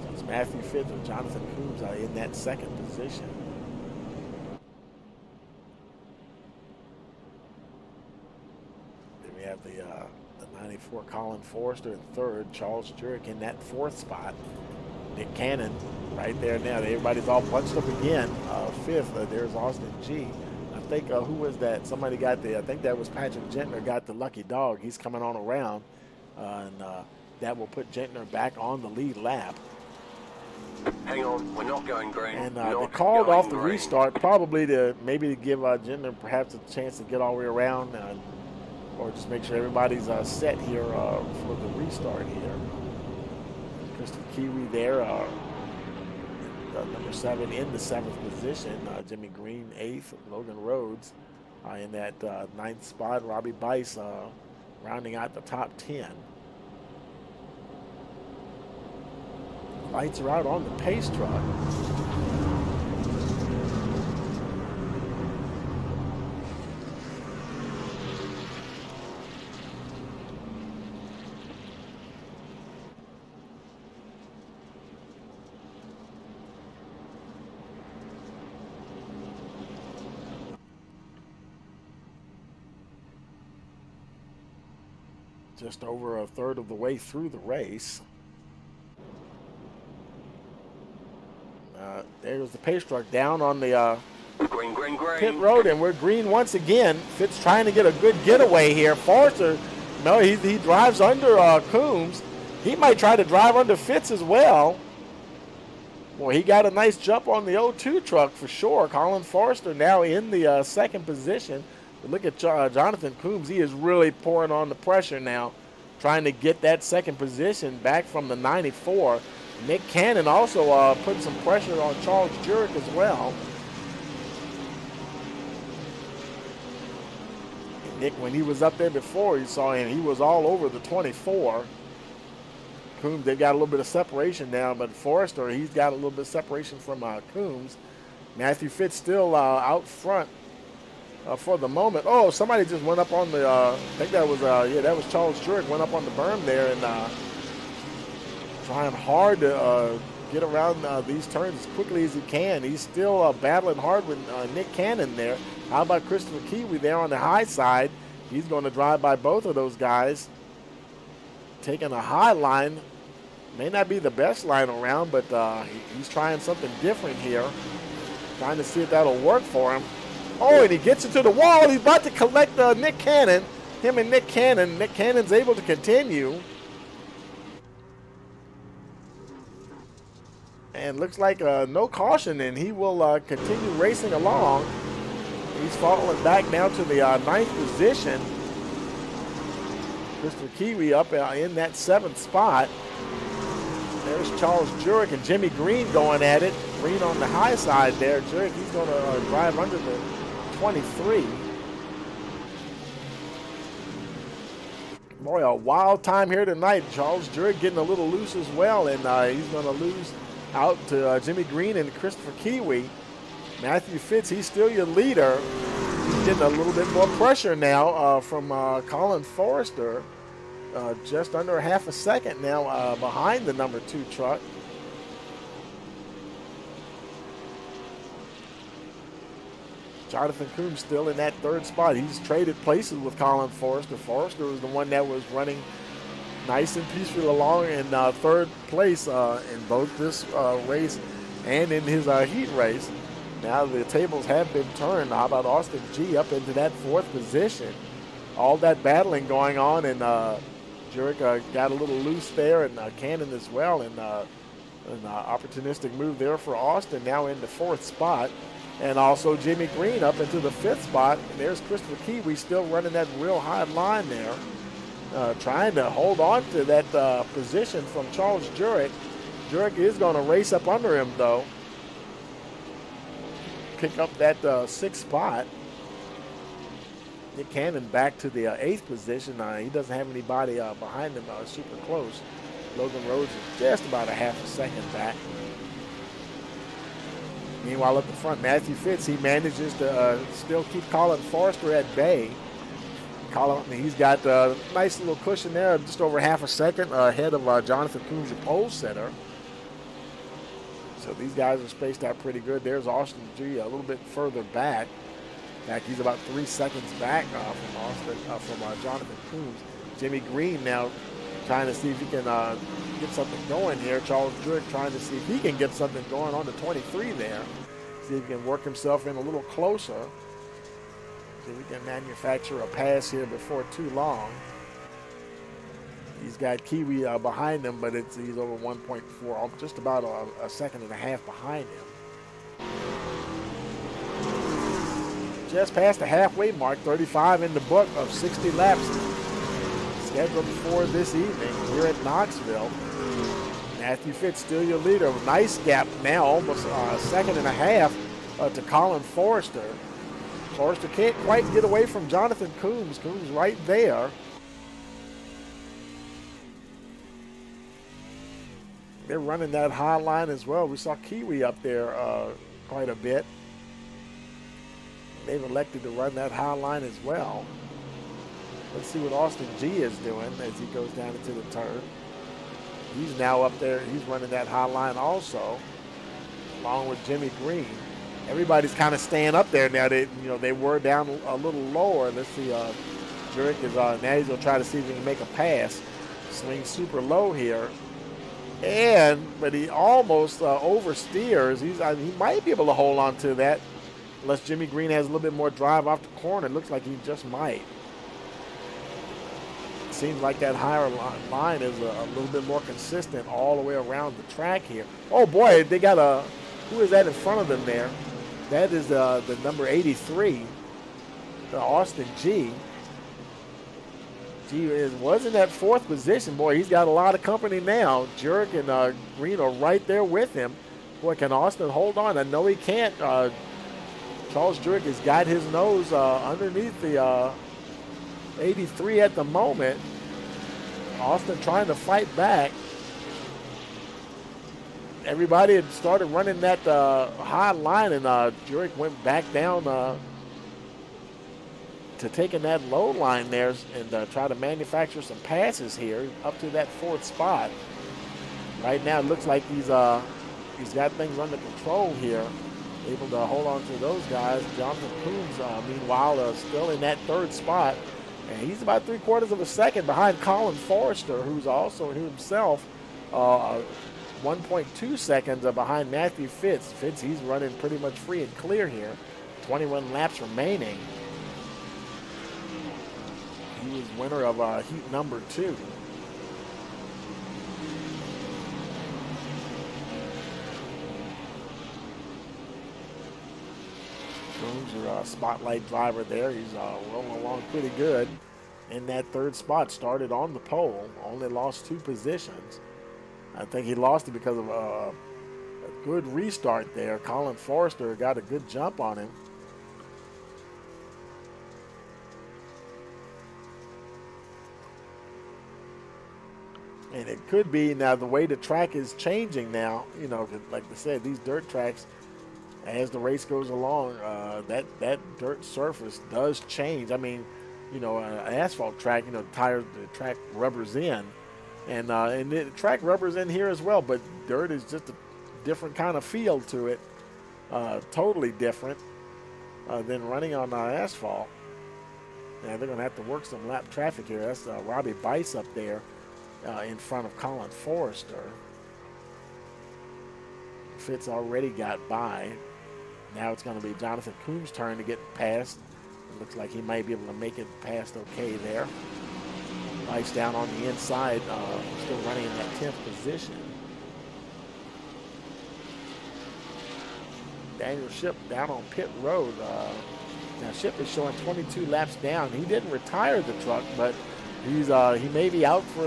D: Since Matthew Fitz and Jonathan Coombs are in that second position. Then we have the 94 Colin Forrester in third, Charles Jurek in that fourth spot. Nick Cannon right there now. Everybody's all bunched up again. Fifth, there's Austin G. I think, who was that? Somebody got I think that was Patrick Gentner got the lucky dog. He's coming on around. And that will put Gentner back on the lead lap.
F: Hang on, we're not going green.
D: And they called off the restart, probably to give Gentner perhaps a chance to get all the way around, or just make sure everybody's set here for the restart here. Christopher Kiwi there, number 7 in the 7th position. Jimmy Green 8th, Logan Rhodes in that 9th spot. Robbie Bice rounding out the top 10. Lights are out on the pace truck. Just over a third of the way through the race. There's the pace truck down on the
F: green.
D: pit road, and we're green once again. Fitz trying to get a good getaway here. Forrester, no, he drives under Coombs. He might try to drive under Fitz as well. Boy, he got a nice jump on the 02 truck for sure. Colin Forrester now in the second position. But look at Jonathan Coombs. He is really pouring on the pressure now, trying to get that second position back from the 94. Nick Cannon also putting some pressure on Charles Jurek as well. And Nick, when he was up there before, you saw him, he was all over the 24. Coombs, they've got a little bit of separation now, but Forrester, he's got a little bit of separation from Coombs. Matthew Fitz still out front for the moment. Oh, somebody just went up on the, I think that was, that was Charles Jurek, went up on the berm there and trying hard to get around these turns as quickly as he can. He's still battling hard with Nick Cannon there. How about Christopher Kiwi there on the high side? He's going to drive by both of those guys. Taking a high line. May not be the best line around, but he's trying something different here. Trying to see if that'll work for him. Oh, and he gets into the wall. He's about to collect Nick Cannon. Him and Nick Cannon. Nick Cannon's able to continue. And looks like no caution, and he will continue racing along. He's falling back now to the 9th position. Christopher Kiwi up in that 7th spot. There's Charles Jurek and Jimmy Green going at it. Green on the high side there. Jurek, he's going to drive under the 23. Boy, a wild time here tonight. Charles Jurek getting a little loose as well, and he's going to lose out to Jimmy Green and Christopher Kiwi. Matthew Fitz, he's still your leader. He's getting a little bit more pressure now from Colin Forrester. Just under a half a second now behind the number 2 truck. Jonathan Coombs still in that 3rd spot. He's traded places with Colin Forrester. Forrester was the one that was running nice and peacefully along in 3rd place in both this race and in his heat race. Now the tables have been turned. How about Austin G up into that 4th position? All that battling going on, and Jurek got a little loose there, and Cannon as well, and an opportunistic move there for Austin, now in the 4th spot. And also Jimmy Green up into the 5th spot. And there's Christopher Kiwi still running that real high line there, trying to hold on to that position from Charles Jurek. Jurek is going to race up under him, though. Pick up that 6th spot. Nick Cannon back to the 8th position. He doesn't have anybody behind him super close. Logan Rhodes is just about a half a second back. Meanwhile, up the front, Matthew Fitz, he manages to still keep Colin Forrester at bay. He's got a nice little cushion there, just over half a second ahead of Jonathan Coombs, the pole setter. So these guys are spaced out pretty good. There's Austin G a little bit further back. In fact, he's about 3 seconds back from Jonathan Coombs. Jimmy Green now trying to see if he can get something going here. Charles Jurek trying to see if he can get something going on the 23 there. See if he can work himself in a little closer. See if he can manufacture a pass here before too long. He's got Kiwi behind him, but he's over 1.4, just about a second and a half behind him. Just past the halfway mark, 35 in the book of 60 laps scheduled for this evening here at Knoxville. Matthew Fitz still your leader. Nice gap now, almost a second and a half to Colin Forrester. Forrester can't quite get away from Jonathan Coombs. Coombs right there. They're running that high line as well. We saw Kiwi up there quite a bit. They've elected to run that high line as well. Let's see what Austin G is doing as he goes down into the turn. He's now up there. He's running that high line also, along with Jimmy Green. Everybody's kind of staying up there now. They were down a little lower. Let's see. Jurek is now he's gonna try to see if he can make a pass. Swing super low here, but he almost oversteers. He might be able to hold on to that, unless Jimmy Green has a little bit more drive off the corner. It looks like he just might. Seems like that higher line is a little bit more consistent all the way around the track here. Oh boy, they got who is that in front of them there? That is the number 83, the Austin G. G was in that 4th position. Boy, he's got a lot of company now. Jurek and Green are right there with him. Boy, can Austin hold on? I know he can't. Charles Jurek has got his nose underneath the 83 at the moment. Austin trying to fight back. Everybody had started running that high line, and Jurek went back down to taking that low line there and try to manufacture some passes here up to that 4th spot. Right now it looks like he's got things under control here, able to hold on to those guys. Jonathan Coombs, meanwhile, still in that 3rd spot. And he's about 3/4 of a second behind Colin Forrester, who's also himself 1.2 seconds behind Matthew Fitz. He's running pretty much free and clear here. 21 laps remaining. He was winner of heat number 2. Coombs, your spotlight driver there. He's rolling along pretty good in that 3rd spot. Started on the pole, only lost 2 positions. I think he lost it because of a good restart there. Colin Forrester got a good jump on him. And it could be now the way the track is changing now, you know, like I said, these dirt tracks, as the race goes along, that dirt surface does change. I mean, you know, an asphalt track, you know, the track rubbers in, and the track rubbers in here as well, but dirt is just a different kind of feel to it, totally different than running on asphalt. Now they're going to have to work some lap traffic here. That's Robbie Bice up there in front of Colin Forrester. Fitz already got by. Now it's going to be Jonathan Coombs' turn to get past. It looks like he might be able to make it past okay there. Bice down on the inside, still running in that 10th position. Daniel Ship down on pit road. Now Ship is showing 22 laps down. He didn't retire the truck, but he may be out for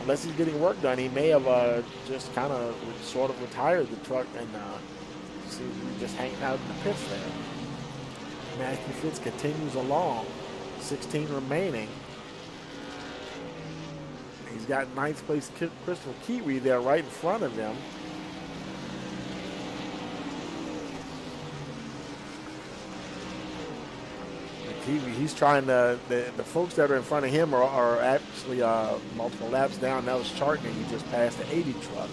D: unless he's getting work done. He may have just kind of sort of retired the truck and just hanging out in the pits there. Matthew Fitz continues along, 16 remaining. He's got 9th place Christopher Kiwi there right in front of him. He's trying to, the folks that are in front of him are actually multiple laps down. That was Chartney. He just passed the 80 truck.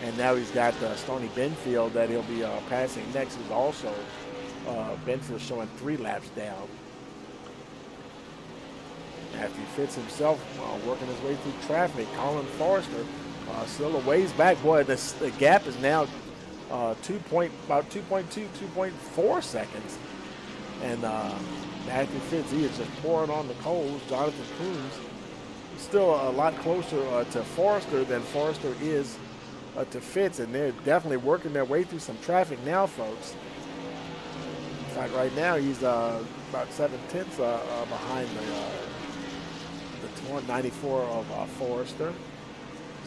D: And now he's got Stoney Benfield that he'll be passing next. Who's also, Benfield showing 3 laps down. Matthew Fitz himself working his way through traffic. Colin Forrester still a ways back. Boy, the gap is now about 2.2, 2.4 seconds. And Matthew Fitz, he is just pouring on the coals. Jonathan Coombs still a lot closer to Forrester than Forrester is to Fitz, and they're definitely working their way through some traffic now, folks. In fact, right now he's about 7/10 behind the 194 of Forrester.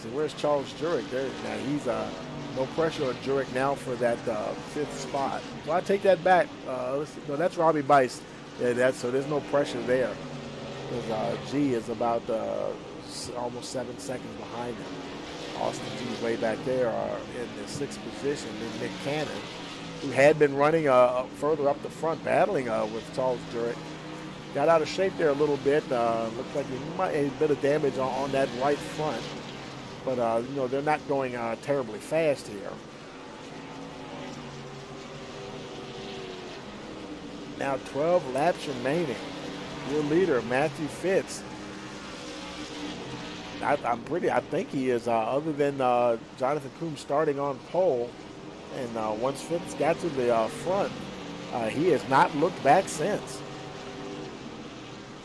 D: So where's Charles Jurek? Now he's no pressure on Jurek now for that 5th spot. So I take that back. No, that's Robbie Bice. Yeah, so there's no pressure there. Because G is about almost 7 seconds behind him. Austin G's way back there in the 6th position. Then Nick Cannon, who had been running further up the front, battling with Charles Jurek. Got out of shape there a little bit. Looks like he might have a bit of damage on that right front. But, you know, they're not going terribly fast here. Now 12 laps remaining. Your leader, Matthew Fitz. I think he is, other than Jonathan Coombs starting on pole. And once Fitz got to the front, he has not looked back since.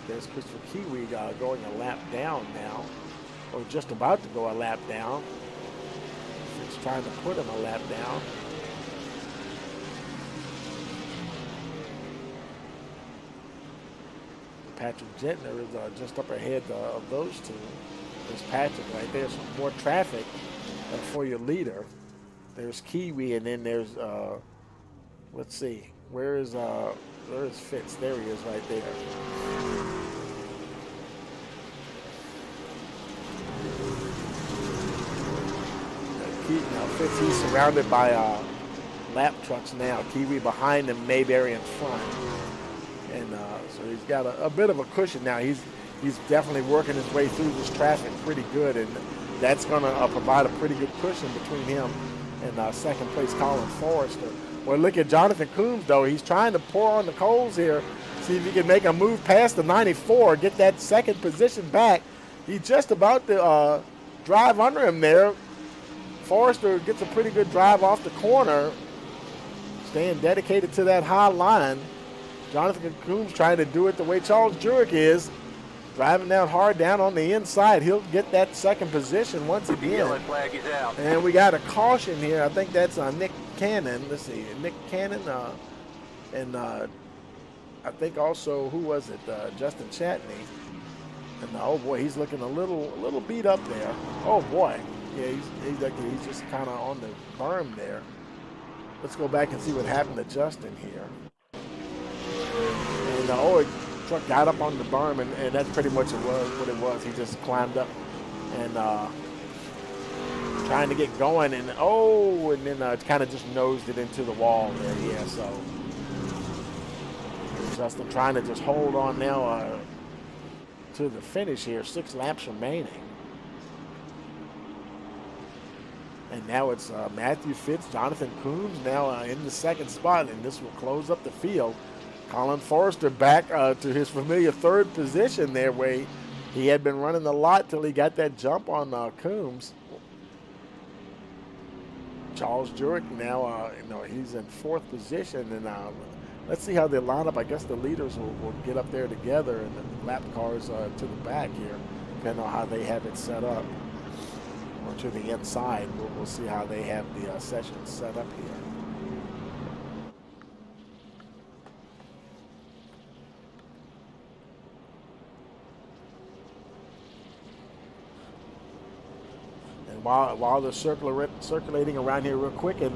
D: There's Christopher Kiwi going a lap down now, or just about to go a lap down. Fitz trying to put him a lap down. Patrick Gentner is just up ahead of those two. There's Patrick right there. Some more traffic for your leader. There's Kiwi, and then there's, let's see, where is Fitz? There he is right there. Now Fitz, he's surrounded by lap trucks now. Kiwi behind him, Mayberry in front. And so he's got a bit of a cushion now. He's definitely working his way through this traffic pretty good, and that's going to provide a pretty good cushion between him and second place Colin Forrester. Well, look at Jonathan Coombs, though. He's trying to pour on the coals here, see if he can make a move past the 94, get that second position back. He's just about to drive under him there. Forrester gets a pretty good drive off the corner, staying dedicated to that high line. Jonathan Coombs trying to do it the way Charles Jurek is, driving down hard down on the inside. He'll get that second position once again.
F: The yellow flag is out.
D: And we got a caution here. I think that's Nick Cannon. Let's see, Nick Cannon, and I think also, who was it? Justin Chatney. And oh boy, he's looking a little beat up there. Oh boy, yeah, he's just kind of on the berm there. Let's go back and see what happened to Justin here. And the truck got up on the berm, and that's pretty much what it was. He just climbed up and trying to get going, and then kind of just nosed it into the wall there. Yeah, so Justin trying to just hold on now to the finish here. 6 laps remaining. And now it's Matthew Fitz, Jonathan Coombs now in the second spot, and this will close up the field. Colin Forrester back to his familiar third position there, where he had been running a lot till he got that jump on Coombs. Charles Jurek now, he's in fourth position, and let's see how they line up. I guess the leaders will get up there together, and the lap cars to the back here, depending on how they have it set up. Or to the inside. We'll see how they have the session set up here. And while they're circulating around here real quick, and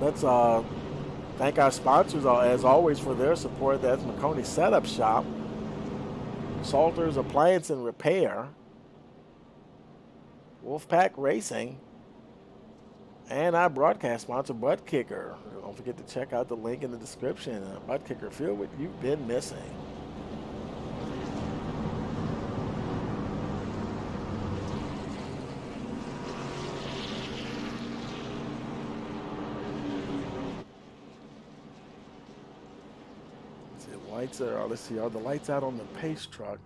D: let's thank our sponsors as always for their support. That's McConey Setup Shop, Salters Appliance and Repair, Wolfpack Racing, and our broadcast sponsor, Butt Kicker. Don't forget to check out the link in the description. Butt Kicker, feel what you've been missing. Let's see, are the lights out on the pace truck?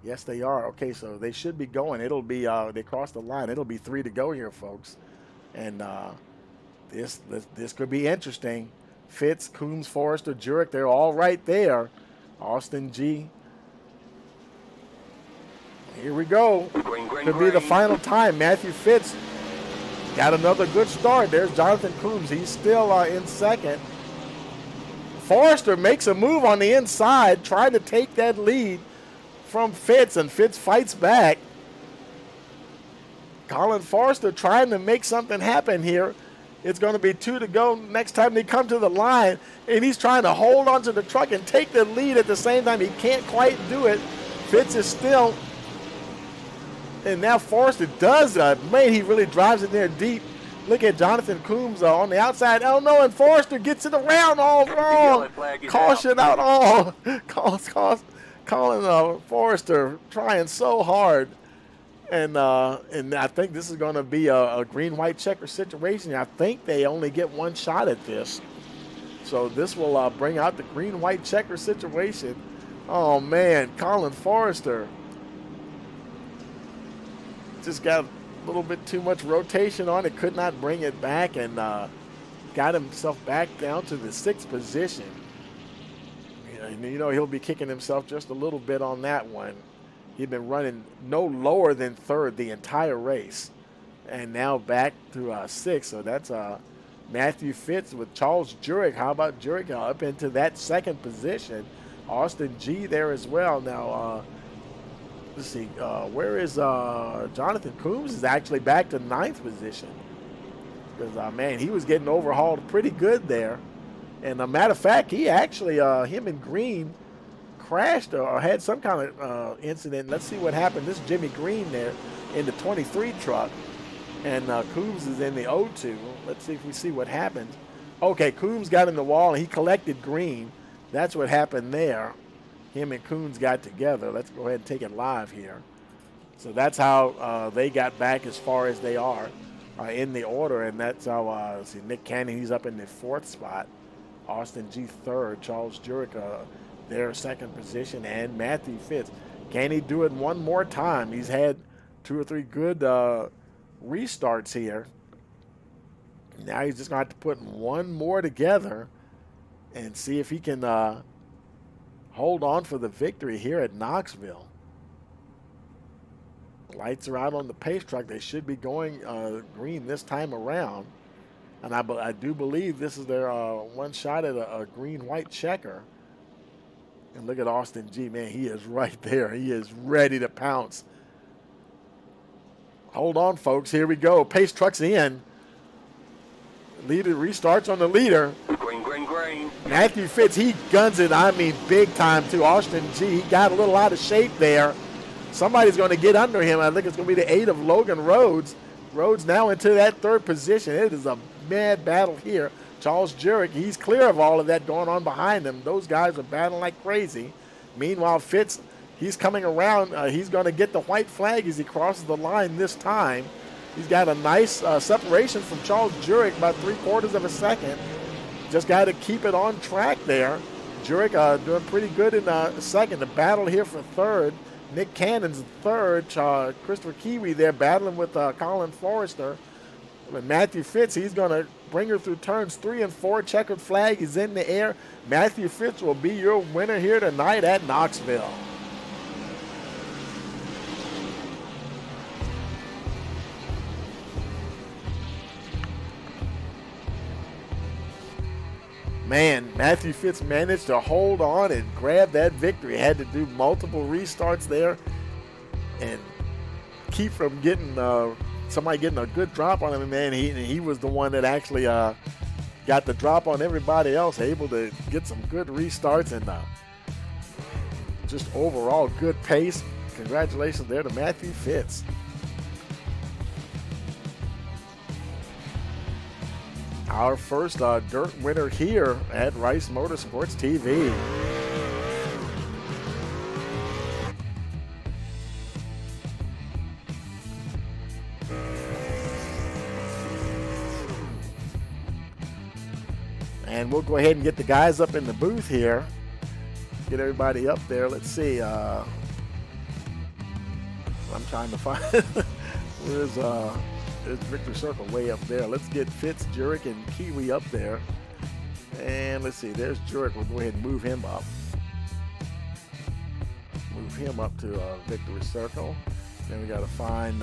D: Yes, they are. Okay, so they should be going. It'll be, they crossed the line. It'll be 3 to go here, folks. And this could be interesting. Fitz, Coombs, Forrester, Jurek, they're all right there. Austin G. Here we go. Could be the final time. Matthew Fitz got another good start. There's Jonathan Coombs. He's still in second. Forrester makes a move on the inside, trying to take that lead from Fitz, and Fitz fights back. Colin Forrester trying to make something happen here. It's going to be 2 to go next time they come to the line, and he's trying to hold onto the truck and take the lead at the same time. He can't quite do it. Fitz is still, and now Forrester does. Man, he really drives it there deep. Look at Jonathan Coombs on the outside. Oh, no, and Forrester gets it around all wrong. Caution out all. Colin Forrester trying so hard. And I think this is going to be a green-white checker situation. I think they only get one shot at this. So this will bring out the green-white checker situation. Oh, man, Colin Forrester just got a little bit too much rotation on it, could not bring it back, and got himself back down to the 6th position. He'll be kicking himself just a little bit on that one. He'd been running no lower than 3rd the entire race, and now back to 6th. So that's Matthew Fitz with Charles Jurek. How about Jurek up into that 2nd position? Austin G there as well. Now, let's see, where is Jonathan Coombs? Is actually back to 9th position. Because, man, he was getting overhauled pretty good there. And a matter of fact, he actually, him and Green crashed or had some kind of incident. Let's see what happened. This is Jimmy Green there in the 23 truck. And Coombs is in the 02. Let's see if we see what happened. Okay, Coombs got in the wall and he collected Green. That's what happened there. Him and Coombs got together. Let's go ahead and take it live here. So that's how they got back as far as they are in the order. And that's how, see, Nick Cannon, he's up in the 4th spot. Austin G 3rd. Charles Jurek, their 2nd position. And Matthew Fitz. Can he do it one more time? He's had 2 or 3 good restarts here. Now he's just going to have to put one more together and see if he can hold on for the victory here at Knoxville. Lights are out on the pace truck. They should be going green this time around. And I do believe this is their one shot at a green-white checker. And look at Austin G. Man, he is right there. He is ready to pounce. Hold on, folks. Here we go. Pace truck's in. Leader restarts on the leader.
F: Green, green, green.
D: Matthew Fitz, he guns it, I mean, big time too. Austin G, he got a little out of shape there. somebody's going to get under him. I think it's going to be the 8 of Logan Rhodes. Rhodes now into that 3rd position. It is a mad battle here. Charles Jurek, he's clear of all of that going on behind him. Those guys are battling like crazy. Meanwhile, Fitz, he's coming around. He's going to get the white flag as he crosses the line this time. He's got a nice separation from Charles Jurek, about 3/4 of a second. Just got to keep it on track there. Jurek doing pretty good in second. The battle here for 3rd. Nick Cannon's 3rd. Christopher Kiwi there battling with Colin Forrester. But Matthew Fitz, he's going to bring her through turns 3 and 4. Checkered flag is in the air. Matthew Fitz will be your winner here tonight at Knoxville. Man, Matthew Fitz managed to hold on and grab that victory. Had to do multiple restarts there and keep from getting somebody getting a good drop on him. And man, he was the one that actually got the drop on everybody else, able to get some good restarts and just overall good pace. Congratulations there to Matthew Fitz. Our first dirt winner here at Rice Motorsports TV. And we'll go ahead and get the guys up in the booth here. Get everybody up there. Let's see. I'm trying to find there's Victory Circle way up there. Let's get Fitz, Jurek, and Kiwi up there. And let's see, there's Jurek. We'll go ahead and move him up. Move him up to Victory Circle. Then we got to find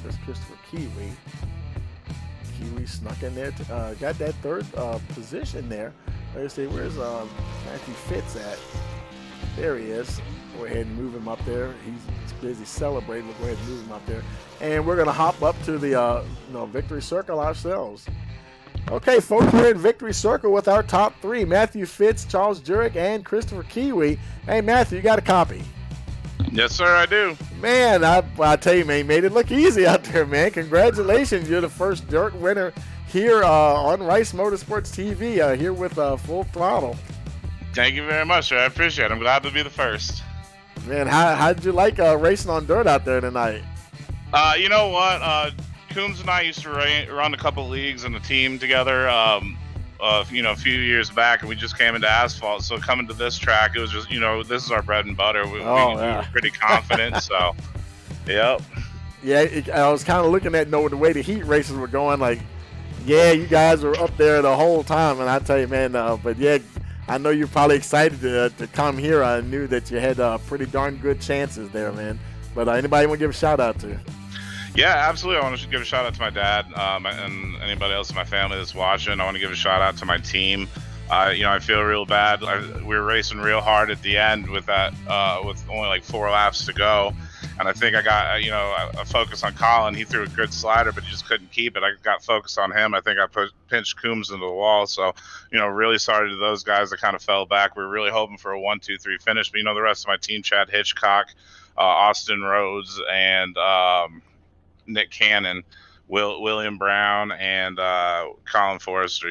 D: there's Christopher Kiwi. Kiwi snuck in there. Got that 3rd position there. Let's see, where's Matthew Fitz at? There he is. Go ahead and move him up there. He's busy celebrating. We'll go ahead and move him up there. And we're going to hop up to the Victory Circle ourselves. Okay, folks, we're in Victory Circle with our top 3. Matthew Fitz, Charles Jurek, and Christopher Kiwi. Hey, Matthew, you got a copy?
G: Yes, sir, I do. Man,
D: I tell you, man, you made it look easy out there, man. Congratulations. You're the first dirt winner here on Rice Motorsports TV, here with Full Throttle.
G: Thank you very much, sir. I appreciate it. I'm glad to be the first.
D: Man, how did you like racing on dirt out there tonight?
G: You know what? Coombs and I used to run a couple leagues and a team together, a few years back, and we just came into asphalt. So coming to this track, it was just, this is our bread and butter. We were pretty confident, so, yep. Yeah,
D: I was kind of looking at the way the heat races were going, like, yeah, you guys were up there the whole time, and I tell you, man, but yeah, I know you're probably excited to come here. I knew that you had pretty darn good chances there, man. But anybody want to give a shout out to?
G: Yeah, absolutely. I want to give a shout out to my dad and anybody else in my family that's watching. I want to give a shout out to my team. I feel real bad. We were racing real hard at the end with with only like 4 laps to go. And I think I got, a focus on Colin. He threw a good slider, but he just couldn't keep it. I got focused on him. I think I pinched Coombs into the wall. So, really sorry to those guys that kind of fell back. We were really hoping for a 1-2-3 finish. But, the rest of my team, Chad Hitchcock, Austin Rhodes, and Nick Cannon, William Brown, and Colin Forrester,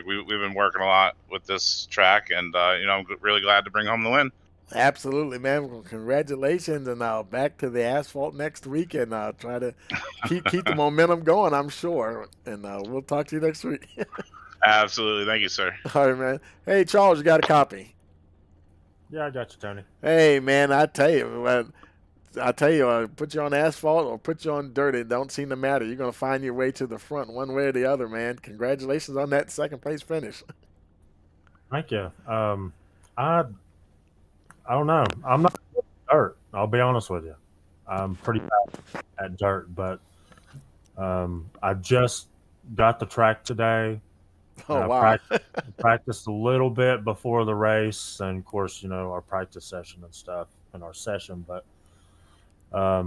G: we've been working a lot with this track. And, I'm really glad to bring home the win.
D: Absolutely, man. Well, congratulations, and back to the asphalt next week, and try to keep the momentum going, I'm sure. And we'll talk to you next week.
G: Absolutely. Thank you, sir.
D: All right, man. Hey, Charles, you got a copy?
H: Yeah, I got you, Tony.
D: Hey, man, I tell you, put you on asphalt or put you on dirt, it don't seem to matter. You're going to find your way to the front one way or the other, man. Congratulations on that second-place finish.
H: Thank you. I don't know. I'm not good at dirt. I'll be honest with you. I'm pretty bad at dirt, but I just got the track today.
D: Oh, wow.
H: Practiced a little bit before the race, and of course, our practice session and stuff in our session. But I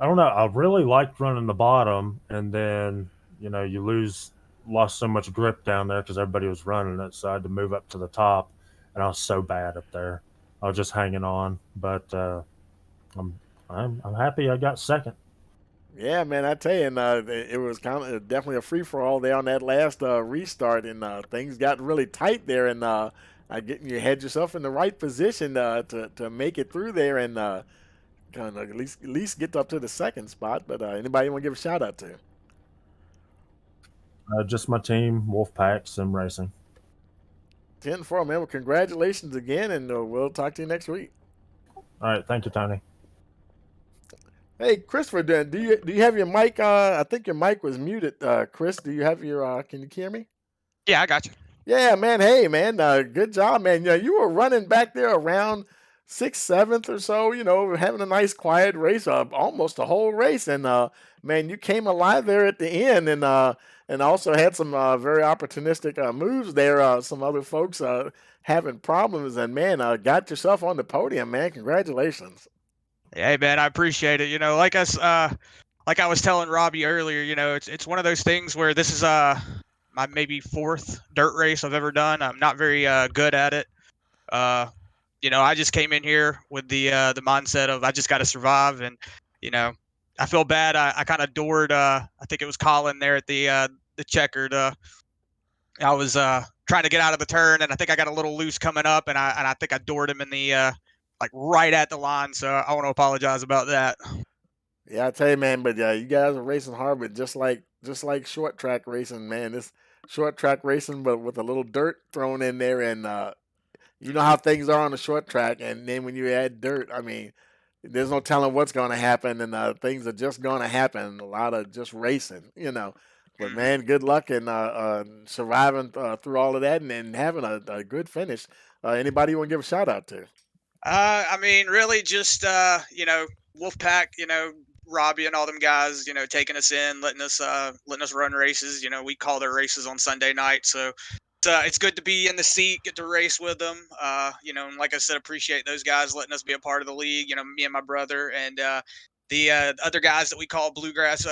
H: don't know. I really liked running the bottom, and then you lost so much grip down there because everybody was running it, so I had to move up to the top. and I was so bad up there. I was just hanging on, but I'm happy I got second.
D: Yeah, man, I tell you, and it was kind of definitely a free for all there on that last restart, and things got really tight there, and you had yourself in the right position to make it through there, and kind of at least get up to the second spot. But anybody you want to give a shout out to?
H: Just my team, Wolfpack Sim Racing.
D: 10-4, man. Well, congratulations again, and we'll talk to you next week.
H: All right, thank you, Tony.
D: Hey, Christopher, do you have your mic? I think your mic was muted. Chris, do you have your? Can you hear me?
I: Yeah, I got you.
D: Yeah, man. Hey, man. Good job, man. Yeah, you were running back there around 6th, 7th or so. Having a nice, quiet race, almost a whole race, and man, you came alive there at the end, and also had some very opportunistic moves there. Some other folks having problems, and man, got yourself on the podium, man. Congratulations.
I: Hey, man, I appreciate it. Like I was telling Robbie earlier, it's one of those things where this is my maybe 4th dirt race I've ever done. I'm not very good at it. I just came in here with the mindset of I just got to survive, and I feel bad. I kind of doored. I think it was Colin there at the checkered. I was trying to get out of the turn, and I think I got a little loose coming up, and I think I doored him in the right at the line. So I want to apologize about that.
D: Yeah, I tell you, man. But you guys are racing hard, but just like short track racing, man. This short track racing, but with a little dirt thrown in there, and you know how things are on the short track, and then when you add dirt, I mean, there's no telling what's going to happen, and things are just going to happen. A lot of just racing, But man, good luck in surviving through all of that and having a good finish. Anybody you want to give a shout out to?
I: Really just Wolfpack, Robbie and all them guys, taking us in, letting us run races. We call their races on Sunday night, so it's good to be in the seat, get to race with them. And like I said, appreciate those guys letting us be a part of the league. Me and my brother and the other guys that we call Bluegrass.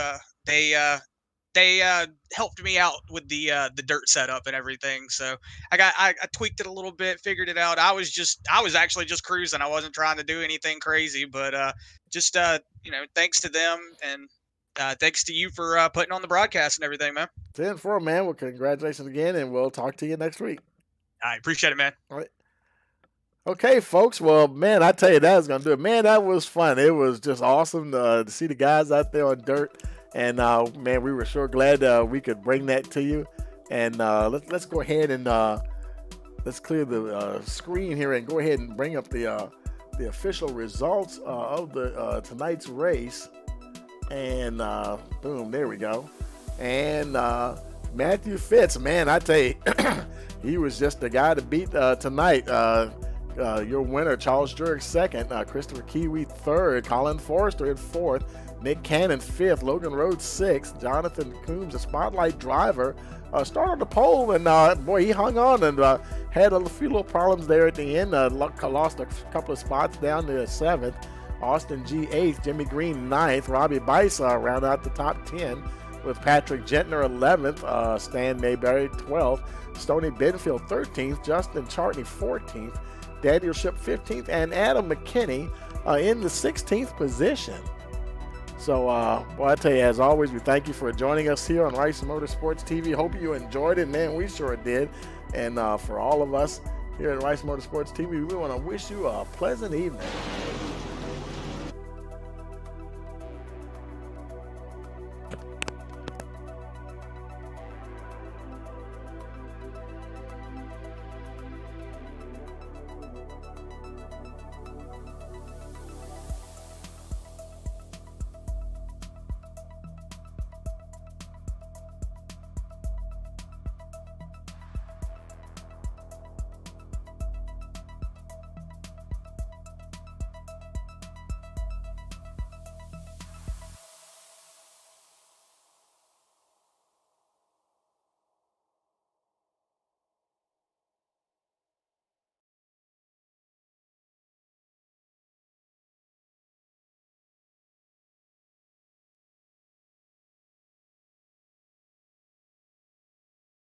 I: They helped me out with the dirt setup and everything. So I tweaked it a little bit, figured it out. I was actually just cruising. I wasn't trying to do anything crazy, but thanks to them and thanks to you for putting on the broadcast and everything, man.
D: 10-4, man. Well, congratulations again, and we'll talk to you next week.
I: I appreciate it, man.
D: All right. Okay, folks. Well, man, I tell you, that was going to do it. Man, that was fun. It was just awesome to see the guys out there on dirt. And, man, we were sure glad we could bring that to you. And let's go ahead and let's clear the screen here and go ahead and bring up the official results of the tonight's race. And boom, there we go. And Matthew Fitz, man, I tell you, he was just the guy to beat tonight. Your winner, Charles Jurek, 2nd, Christopher Kiwi 3rd, Colin Forrester at 4th, Nick Cannon 5th, Logan Rhodes 6th, Jonathan Coombs, the spotlight driver, started on the pole, and boy, he hung on and had a few little problems there at the end. Lost a couple of spots down to 7th. Austin G 8th, Jimmy Green 9th, Robbie Bice round out the top 10 with Patrick Gentner 11th, Stan Mayberry 12th, Stoney Benfield 13th, Justin Chartney 14th, Daniel Ship 15th, and Adam McKinney in the 16th position. So, well, I tell you, as always, we thank you for joining us here on Rice Motorsports TV. Hope you enjoyed it, man. We sure did. And for all of us here at Rice Motorsports TV, we want to wish you a pleasant evening.